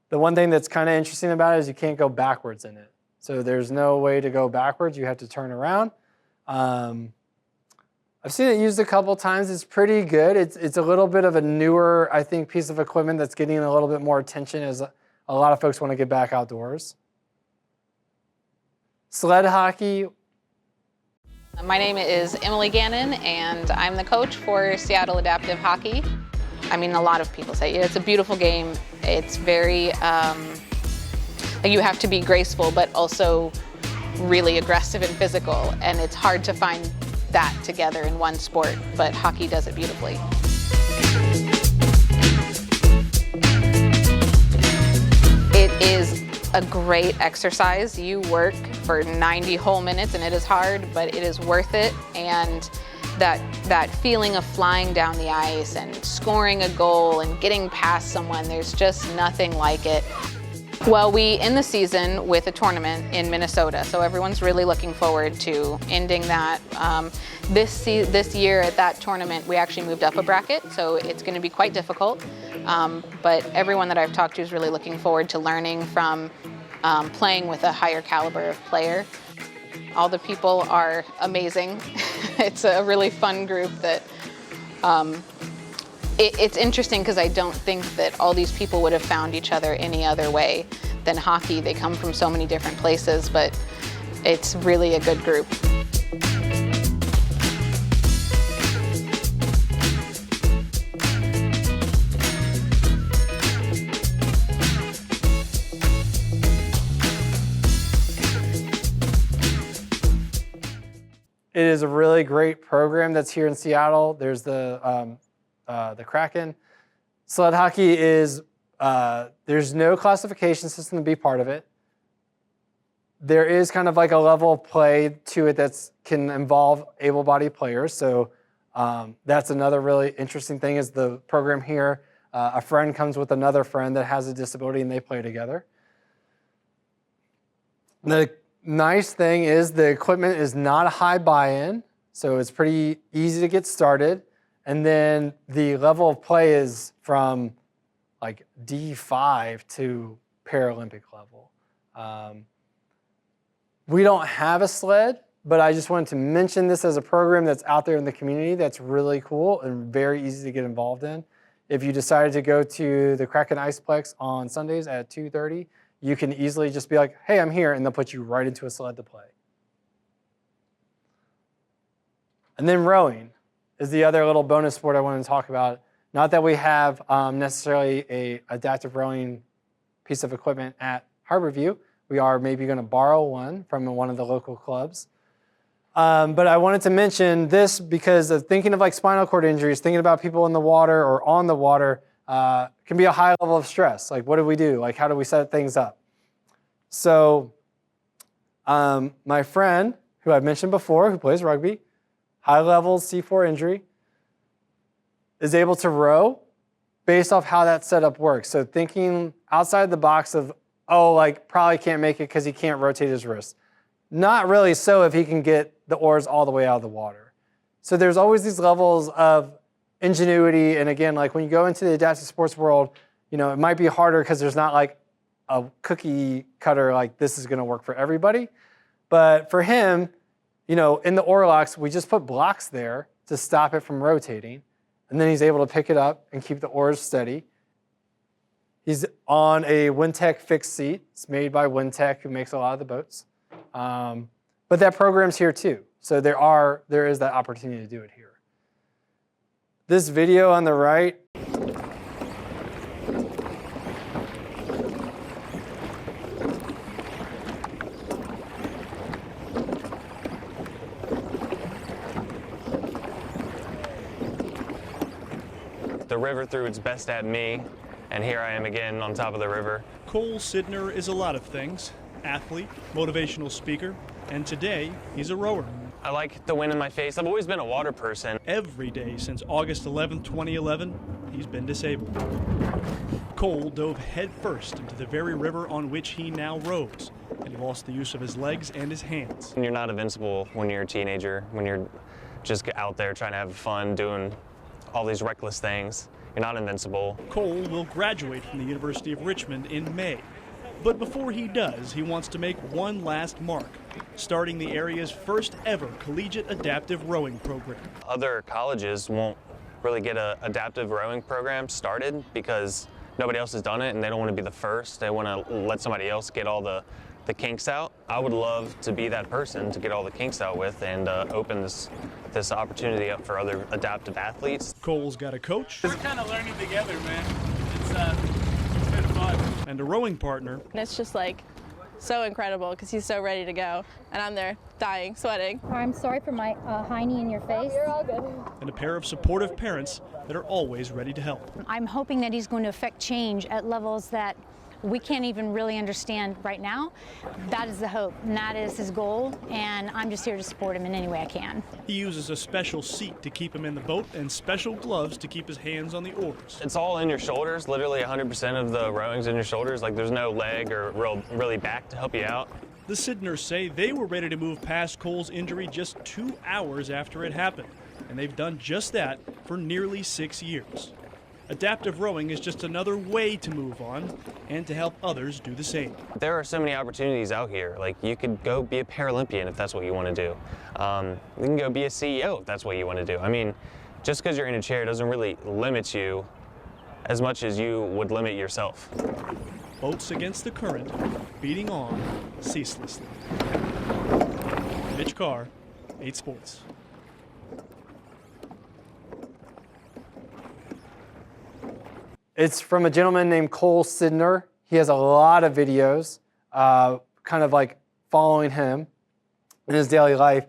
The one thing that's kind of interesting about it is you can't go backwards in it. So there's no way to go backwards. You have to turn around. I've seen it used a couple times. It's pretty good. It's a little bit of a newer, I think, piece of equipment that's getting a little bit more attention as a lot of folks want to get back outdoors. Sled hockey. My name is Emily Gannon, and I'm the coach for Seattle Adaptive Hockey. I mean, a lot of people say it's a beautiful game. It's very, you have to be graceful, but also really aggressive and physical, and it's hard to find that together in one sport, but hockey does it beautifully. It is a great exercise. You work for 90 whole minutes and it is hard, but it is worth it. And that feeling of flying down the ice and scoring a goal and getting past someone, there's just nothing like it. Well, we end the season with a tournament in Minnesota, so everyone's really looking forward to ending that. This year at that tournament, we actually moved up a bracket, so it's going to be quite difficult. But everyone that I've talked to is really looking forward to learning from playing with a higher caliber of player. All the people are amazing. It's a really fun group that it's interesting because I don't think that all these people would have found each other any other way than hockey. They come from so many different places, but it's really a good group. It is a really great program that's here in Seattle. There's the Kraken. Sled hockey is, there's no classification system to be part of it. There is kind of like a level of play to it that can involve able-bodied players. So that's another really interesting thing is the program here. A friend comes with another friend that has a disability and they play together. The nice thing is the equipment is not a high buy-in, so it's pretty easy to get started. And then the level of play is from like D5 to Paralympic level. We don't have a sled, but I just wanted to mention this as a program that's out there in the community that's really cool and very easy to get involved in. If you decided to go to the Kraken Iceplex on Sundays at 2:30, you can easily just be like, hey, I'm here, and they'll put you right into a sled to play. And then rowing is the other little bonus sport I wanted to talk about. Not that we have necessarily a adaptive rowing piece of equipment at Harborview. We are maybe going to borrow one from one of the local clubs. But I wanted to mention this because of thinking of like spinal cord injuries, thinking about people in the water or on the water can be a high level of stress. Like, what do we do? Like, how do we set things up? So my friend, who I've mentioned before, who plays rugby, high level C4 injury, is able to row based off how that setup works. So thinking outside the box of, oh, like probably can't make it because he can't rotate his wrist. Not really so if he can get the oars all the way out of the water. So there's always these levels of ingenuity. And again, like when you go into the adaptive sports world, you know, it might be harder because there's not like a cookie cutter, like this is going to work for everybody. But for him, you know, in the oar locks, we just put blocks there to stop it from rotating. And then he's able to pick it up and keep the oars steady. He's on a Wintech fixed seat. It's made by Wintech, who makes a lot of the boats. But that program's here too. So there is that opportunity to do it here. This video on the right, the river threw its best at me, and here I am again on top of the river. Cole Sidner is a lot of things. Athlete, motivational speaker, and today he's a rower. I like the wind in my face. I've always been a water person. Every day since August 11, 2011, he's been disabled. Cole dove headfirst into the very river on which he now rows, and he lost the use of his legs and his hands. You're not invincible when you're a teenager, when you're just out there trying to have fun, doing all these reckless things. You're not invincible. Cole will graduate from the University of Richmond in May. But before he does, he wants to make one last mark, starting the area's first ever collegiate adaptive rowing program. Other colleges won't really get an adaptive rowing program started because nobody else has done it and they don't want to be the first. They want to let somebody else get all the kinks out. I would love to be that person to get all the kinks out with and open this opportunity up for other adaptive athletes. Cole's got a coach. We're kind of learning together, man. It's been fun. And a rowing partner. And it's just like so incredible because he's so ready to go, and I'm there dying, sweating. I'm sorry for my hiney in your face. You're all good. And a pair of supportive parents that are always ready to help. I'm hoping that he's going to affect change at levels that we can't even really understand right now. That is the hope, and that is his goal, and I'm just here to support him in any way I can. He uses a special seat to keep him in the boat and special gloves to keep his hands on the oars. It's all in your shoulders, literally 100% of the rowing's in your shoulders. Like there's no leg or really back to help you out. The Sidners say they were ready to move past Cole's injury just 2 hours after it happened, and they've done just that for nearly 6 years. Adaptive rowing is just another way to move on and to help others do the same. There are so many opportunities out here. Like you could go be a Paralympian if that's what you want to do. You can go be a CEO if that's what you want to do. I mean, just because you're in a chair doesn't really limit you as much as you would limit yourself. Boats against the current, beating on ceaselessly. Mitch Carr, 8 Sports. It's from a gentleman named Cole Sidner. He has a lot of videos kind of like following him in his daily life.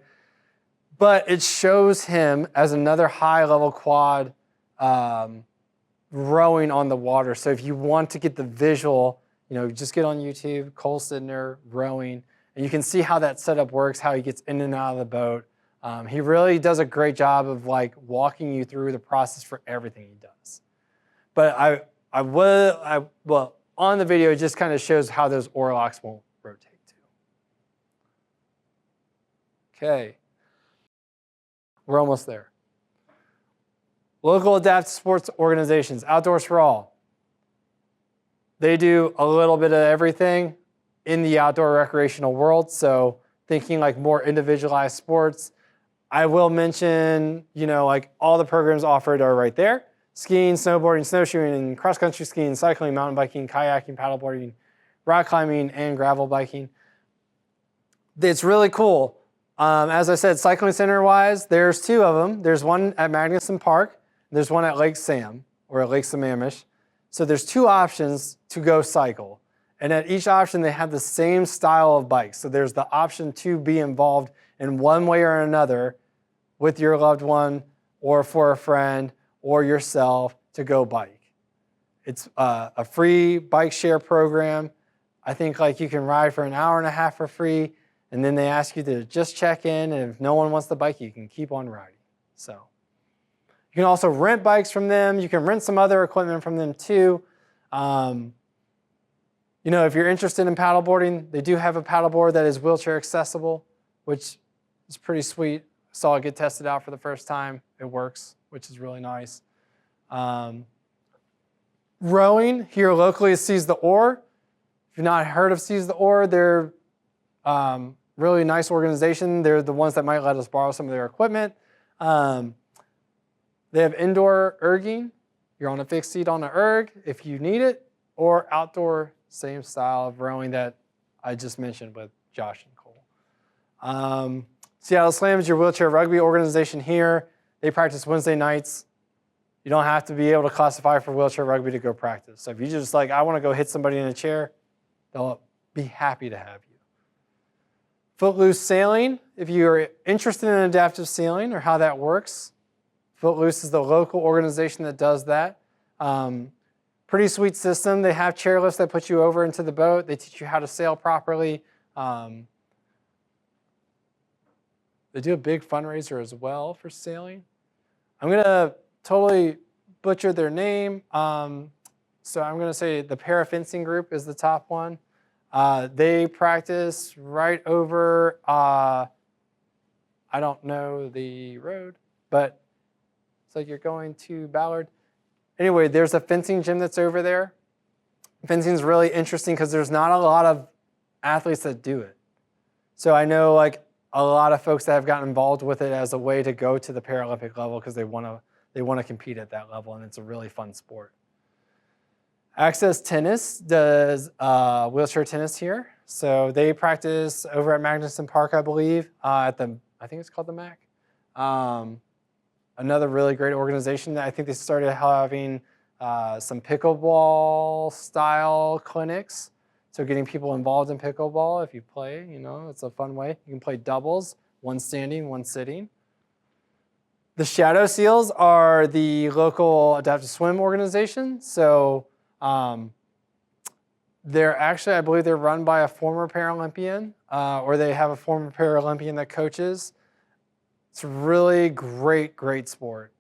But it shows him as another high-level quad rowing on the water. So if you want to get the visual, you know, just get on YouTube, Cole Sidner rowing, and you can see how that setup works, how he gets in and out of the boat. He really does a great job of like walking you through the process for everything he does. But well, on the video, it just kind of shows how those oar locks won't rotate too. Okay. We're almost there. Local adaptive sports organizations, Outdoors for All. They do a little bit of everything in the outdoor recreational world. So thinking like more individualized sports, I will mention, like all the programs offered are right there. Skiing, snowboarding, snowshoeing, cross-country skiing, cycling, mountain biking, kayaking, paddleboarding, rock climbing, and gravel biking. It's really cool. As I said, cycling center-wise, there's 2 of them. There's one at Magnuson Park. There's one at Lake Sam, or at Lake Sammamish. So there's 2 options to go cycle. And at each option, they have the same style of bikes. So there's the option to be involved in one way or another with your loved one or for a friend or yourself to go bike. It's a free bike share program. I think like you can ride for an hour and a half for free, and then they ask you to just check in, and if no one wants the bike, you can keep on riding. So you can also rent bikes from them. You can rent some other equipment from them too. If you're interested in paddleboarding, they do have a paddleboard that is wheelchair accessible, which is pretty sweet. Saw it get tested out for the first time. It works, which is really nice. Rowing here locally is Seize the Oar. If you've not heard of Seize the Oar, they're really nice organization. They're the ones that might let us borrow some of their equipment. They have indoor erging. You're on a fixed seat on an erg if you need it, or outdoor, same style of rowing that I just mentioned with Josh and Cole. Seattle Slam is your wheelchair rugby organization here. They practice Wednesday nights. You don't have to be able to classify for wheelchair rugby to go practice. So if you just like, I want to go hit somebody in a chair, they'll be happy to have you. Footloose Sailing, if you're interested in adaptive sailing or how that works, Footloose is the local organization that does that. Pretty sweet system. They have chairlifts that put you over into the boat. They teach you how to sail properly. They do a big fundraiser as well for sailing. I'm going to totally butcher their name. So I'm going to say the Para Fencing Group is the top one. They practice right over, I don't know the road, but it's like you're going to Ballard. Anyway, there's a fencing gym that's over there. Fencing is really interesting because there's not a lot of athletes that do it. So I know like a lot of folks that have gotten involved with it as a way to go to the Paralympic level because they want to compete at that level, and it's a really fun sport. Access Tennis does wheelchair tennis here. So they practice over at Magnuson Park, I believe, I think it's called the MAC. Another really great organization that I think they started having some pickleball style clinics. So getting people involved in pickleball, if you play, it's a fun way. You can play doubles, one standing, one sitting. The Shadow Seals are the local adaptive swim organization. So they're actually, I believe they're run by a former Paralympian, or they have a former Paralympian that coaches. It's a really great sport.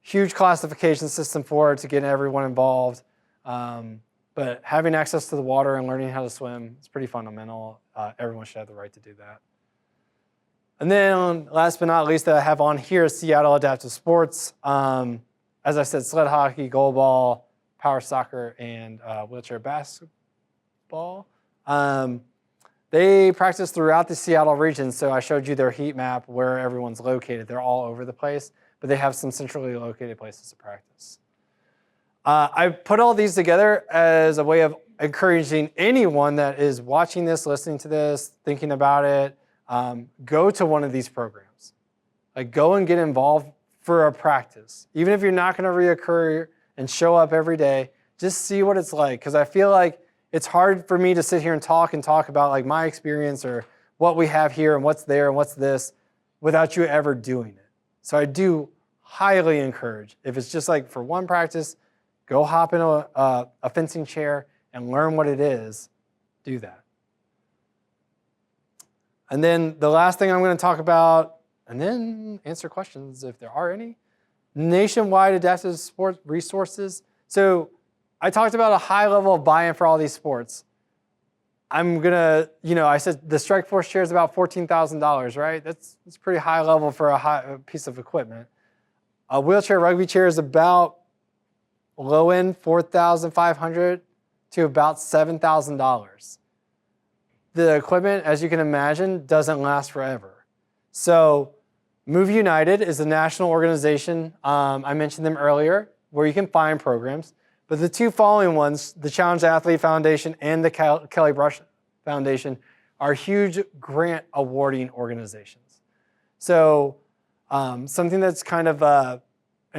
Huge classification system for it to get everyone involved. But having access to the water and learning how to swim is pretty fundamental. Everyone should have the right to do that. And then last but not least that I have on here is Seattle Adaptive Sports. As I said, sled hockey, goalball, power soccer, and wheelchair basketball. They practice throughout the Seattle region, so I showed you their heat map where everyone's located. They're all over the place, but they have some centrally located places to practice. I put all these together as a way of encouraging anyone that is watching this, listening to this, thinking about it, go to one of these programs. Like go and get involved for a practice. Even if you're not going to reoccur and show up every day, just see what it's like. Because I feel like it's hard for me to sit here and talk about like my experience or what we have here and what's there and what's this without you ever doing it. So I do highly encourage, if it's just like for one practice, go hop in a fencing chair and learn what it is. Do that. And then the last thing I'm going to talk about, and then answer questions if there are any, nationwide adaptive sport resources. So I talked about a high level of buy-in for all these sports. I'm going to, I said the Strike Force chair is about $14,000, right? That's pretty high level for a piece of equipment. A wheelchair rugby chair is about low end $4,500 to about $7,000. the equipment, as you can imagine, doesn't last forever. So Move United is a national organization, I mentioned them earlier, where you can find programs. But the two following ones, the Challenge Athlete Foundation and the Kelly Brush Foundation, are huge grant awarding organizations. So something that's kind of an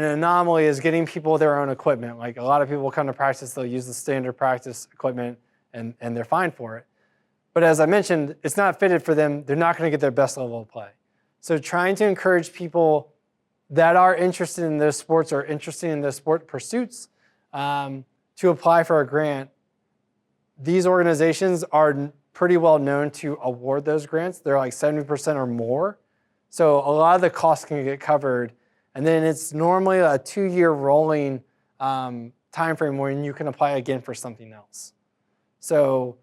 anomaly is getting people their own equipment. Like a lot of people come to practice, they'll use the standard practice equipment and they're fine for it. But as I mentioned, it's not fitted for them. They're not going to get their best level of play. So trying to encourage people that are interested in those sports or interested in those sport pursuits to apply for a grant. These organizations are pretty well known to award those grants. They're like 70% or more. So a lot of the costs can get covered. And then it's normally a 2-year rolling time frame when you can apply again for something else. So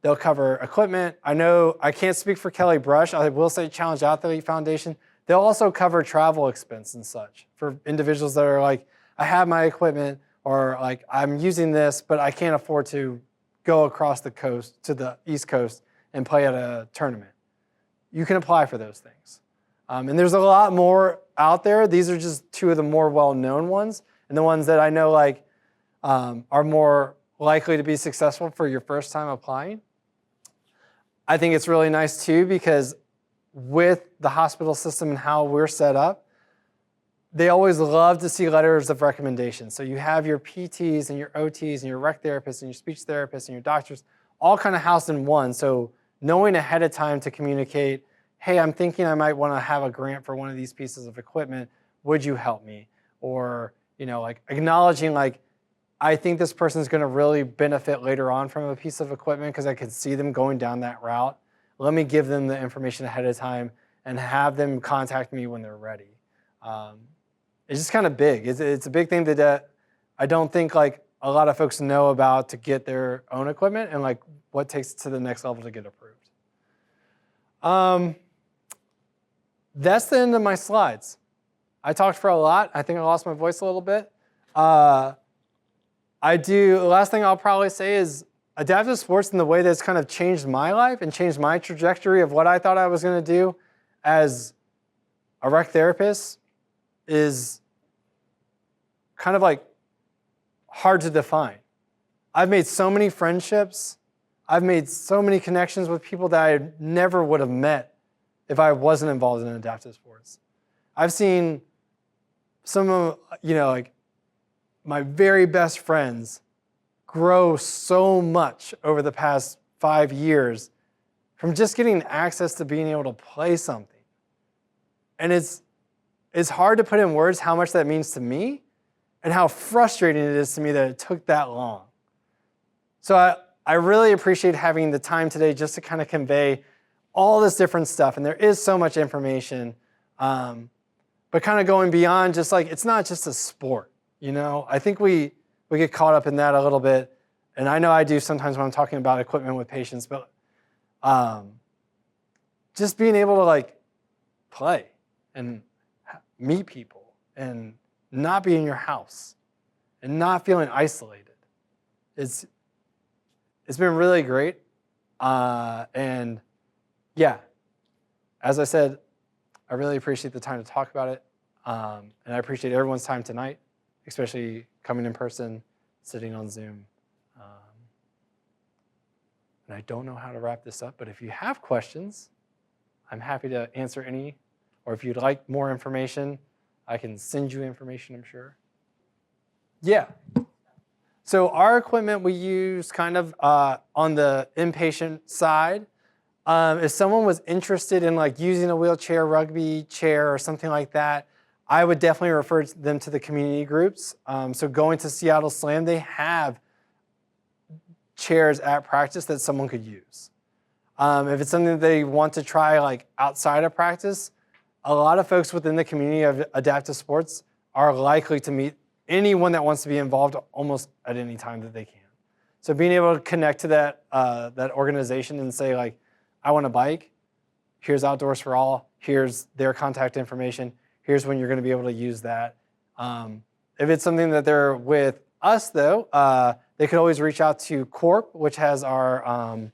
they'll cover equipment. I know I can't speak for Kelly Brush. I will say Challenge Athlete Foundation. They'll also cover travel expense and such for individuals that are like, I have my equipment, or like I'm using this, but I can't afford to go across the coast to the East Coast and play at a tournament. You can apply for those things. And there's a lot more out there. These are just two of the more well-known ones, and the ones that I know like are more likely to be successful for your first time applying. I think it's really nice too, because with the hospital system and how we're set up, they always love to see letters of recommendation. So you have your PTs and your OTs and your rec therapists and your speech therapists and your doctors all kind of housed in one. So knowing ahead of time to communicate, hey, I'm thinking I might want to have a grant for one of these pieces of equipment. Would you help me? Or, like acknowledging like, I think this person is going to really benefit later on from a piece of equipment because I could see them going down that route. Let me give them the information ahead of time and have them contact me when they're ready. It's just kind of big. It's a big thing that I don't think like a lot of folks know about to get their own equipment and like what takes it to the next level to get approved. That's the end of my slides. I talked for a lot. I think I lost my voice a little bit. The last thing I'll probably say is adaptive sports in the way that's kind of changed my life and changed my trajectory of what I thought I was going to do as a rec therapist is kind of like hard to define. I've made so many friendships. I've made so many connections with people that I never would have met if I wasn't involved in adaptive sports. I've seen some of, like my very best friends grow so much over the past 5 years from just getting access to being able to play something. And it's hard to put in words how much that means to me and how frustrating it is to me that it took that long. So I really appreciate having the time today just to kind of convey all this different stuff. And there is so much information, but kind of going beyond just like, it's not just a sport, I think we get caught up in that a little bit. And I know I do sometimes when I'm talking about equipment with patients, but just being able to like play and meet people and not be in your house and not feeling isolated. It's been really great. And yeah, as I said, I really appreciate the time to talk about it. And I appreciate everyone's time tonight, especially coming in person, sitting on Zoom. And I don't know how to wrap this up, but if you have questions, I'm happy to answer any. Or if you'd like more information, I can send you information, I'm sure. Yeah. So our equipment we use kind of on the inpatient side. If someone was interested in like using a wheelchair, rugby chair, or something like that, I would definitely refer them to the community groups. So going to Seattle Slam, they have chairs at practice that someone could use. If it's something that they want to try like outside of practice, a lot of folks within the community of adaptive sports are likely to meet anyone that wants to be involved almost at any time that they can. So being able to connect to that organization and say like, I want a bike, here's Outdoors for All, here's their contact information, here's when you're going to be able to use that. If it's something that they're with us though, they could always reach out to Corp, which has our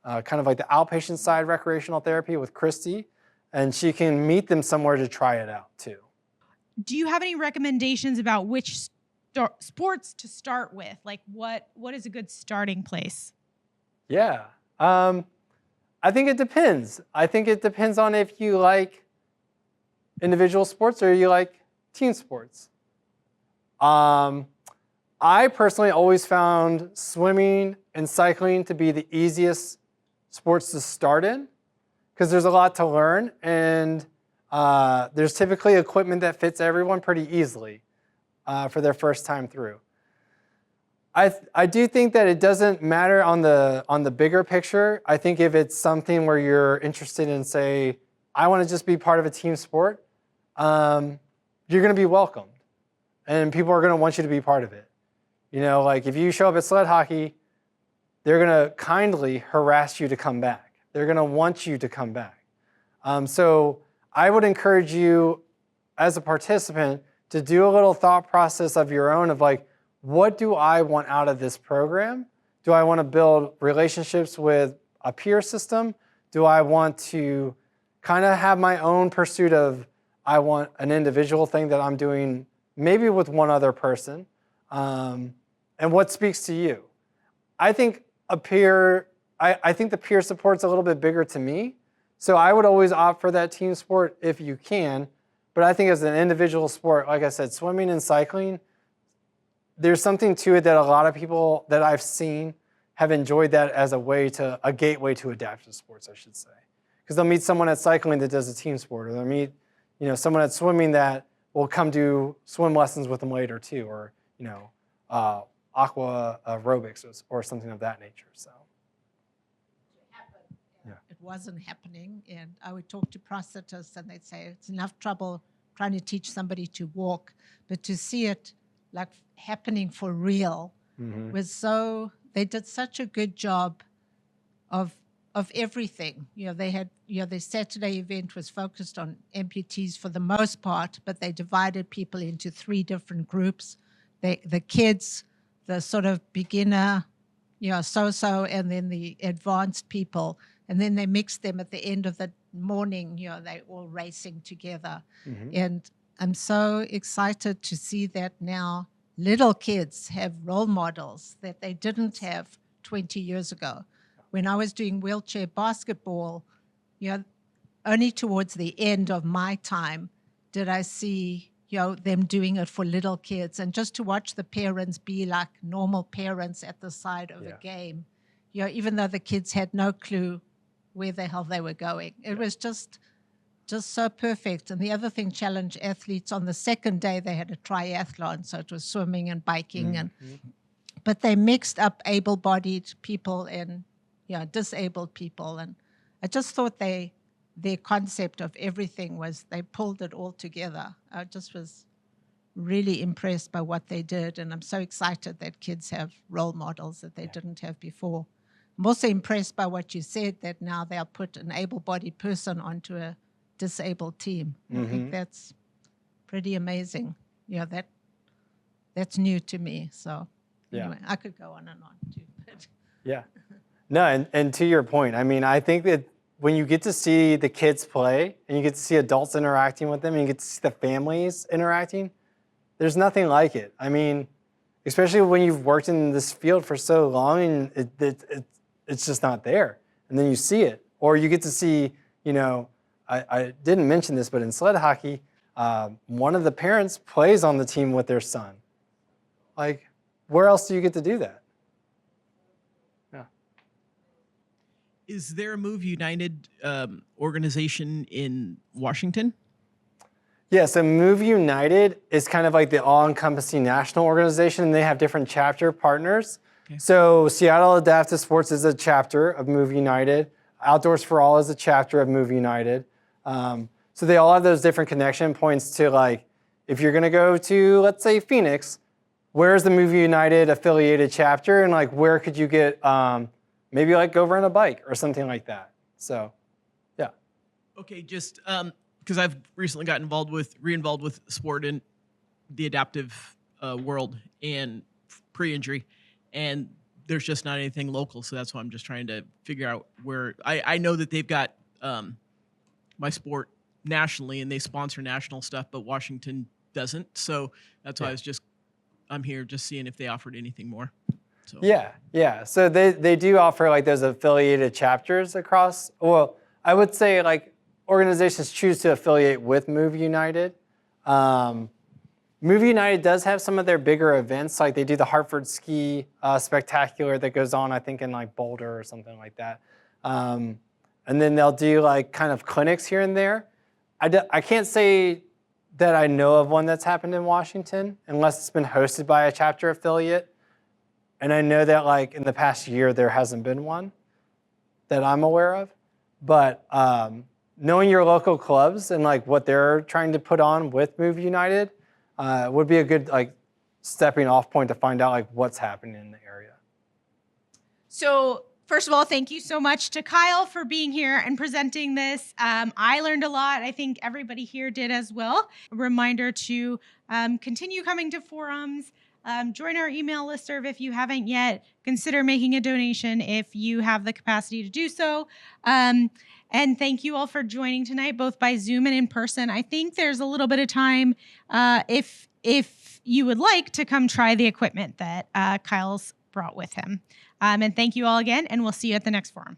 kind of like the outpatient side recreational therapy with Christy, and she can meet them somewhere to try it out too. Do you have any recommendations about which sports to start with? Like what is a good starting place? Yeah. I think it depends. I think it depends on if you like individual sports or you like team sports. I personally always found swimming and cycling to be the easiest sports to start in because there's a lot to learn, and there's typically equipment that fits everyone pretty easily for their first time through. I do think that it doesn't matter on the bigger picture. I think if it's something where you're interested in, say, I want to just be part of a team sport, you're going to be welcomed, and people are going to want you to be part of it. You know, like if you show up at sled hockey, they're going to kindly harass you to come back. They're going to want you to come back. So I would encourage you as a participant to do a little thought process of your own of like, what do I want out of this program? Do I want to build relationships with a peer system? Do I want to kind of have my own pursuit of, I want an individual thing that I'm doing maybe with one other person? And what speaks to you? I think I think the peer support's a little bit bigger to me. So I would always opt for that team sport if you can. But I think as an individual sport, like I said, swimming and cycling, there's something to it that a lot of people that I've seen have enjoyed that as a gateway to adaptive sports, I should say. Because they'll meet someone at cycling that does a team sport, or they'll meet, someone at swimming that will come do swim lessons with them later too, or aqua aerobics or something of that nature. So. It wasn't happening, and I would talk to prosthetists and they'd say it's enough trouble trying to teach somebody to walk, but to see it like happening for real was so, they did such a good job of everything. They had, their Saturday event was focused on amputees for the most part, but they divided people into 3 different groups. The kids, the sort of beginner, so-so, and then the advanced people. And then they mixed them at the end of the morning, they all racing together. And I'm so excited to see that now little kids have role models that they didn't have 20 years ago. When I was doing wheelchair basketball, only towards the end of my time did I see, them doing it for little kids. And just to watch the parents be like normal parents at the side of a game, even though the kids had no clue where the hell they were going. It was just so perfect. And the other thing, challenge athletes, on the second day they had a triathlon, so it was swimming and biking, but they mixed up able-bodied people and disabled people. And I just thought their concept of everything was, they pulled it all together. I just was really impressed by what they did, and I'm so excited that kids have role models that they didn't have before. I'm also impressed by what you said, that now they'll put an able-bodied person onto a disabled team. I think that's pretty amazing. That's new to me. So anyway, I could go on and on too. But. Yeah. No, and to your point, I mean, I think that when you get to see the kids play and you get to see adults interacting with them and you get to see the families interacting, there's nothing like it. I mean, especially when you've worked in this field for so long and it's just not there. And then you see it. Or you get to see, I didn't mention this, but in sled hockey, one of the parents plays on the team with their son. Like, where else do you get to do that? Yeah. Is there a Move United organization in Washington? Yeah, so Move United is kind of like the all-encompassing national organization, and they have different chapter partners. Okay. So Seattle Adaptive Sports is a chapter of Move United. Outdoors for All is a chapter of Move United. So they all have those different connection points to, like, if you're gonna go to, let's say, Phoenix, where's the Move United affiliated chapter, and like where could you get, maybe like go rent a bike or something like that. So, yeah. Okay, just because I've recently gotten re-involved with sport in the adaptive world and pre-injury, and there's just not anything local. So that's why I'm just trying to figure out where. I know that they've got my sport nationally and they sponsor national stuff, but Washington doesn't. So that's why I'm here just seeing if they offered anything more. So. Yeah. So they do offer like those affiliated chapters across. Well, I would say like organizations choose to affiliate with Move United. Move United does have some of their bigger events, like they do the Hartford Ski Spectacular that goes on, I think, in like Boulder or something like that. And then they'll do like kind of clinics here and there. I can't say that I know of one that's happened in Washington unless it's been hosted by a chapter affiliate. And I know that like in the past year, there hasn't been one that I'm aware of. But knowing your local clubs and like what they're trying to put on with Move United would be a good like stepping off point to find out like what's happening in the area. So first of all, thank you so much to Kyle for being here and presenting this. I learned a lot. I think everybody here did as well. A reminder to continue coming to forums. Join our email listserv if you haven't yet. Consider making a donation if you have the capacity to do so. And thank you all for joining tonight, both by Zoom and in person. I think there's a little bit of time if you would like to come try the equipment that Kyle's brought with him. And thank you all again, and we'll see you at the next forum.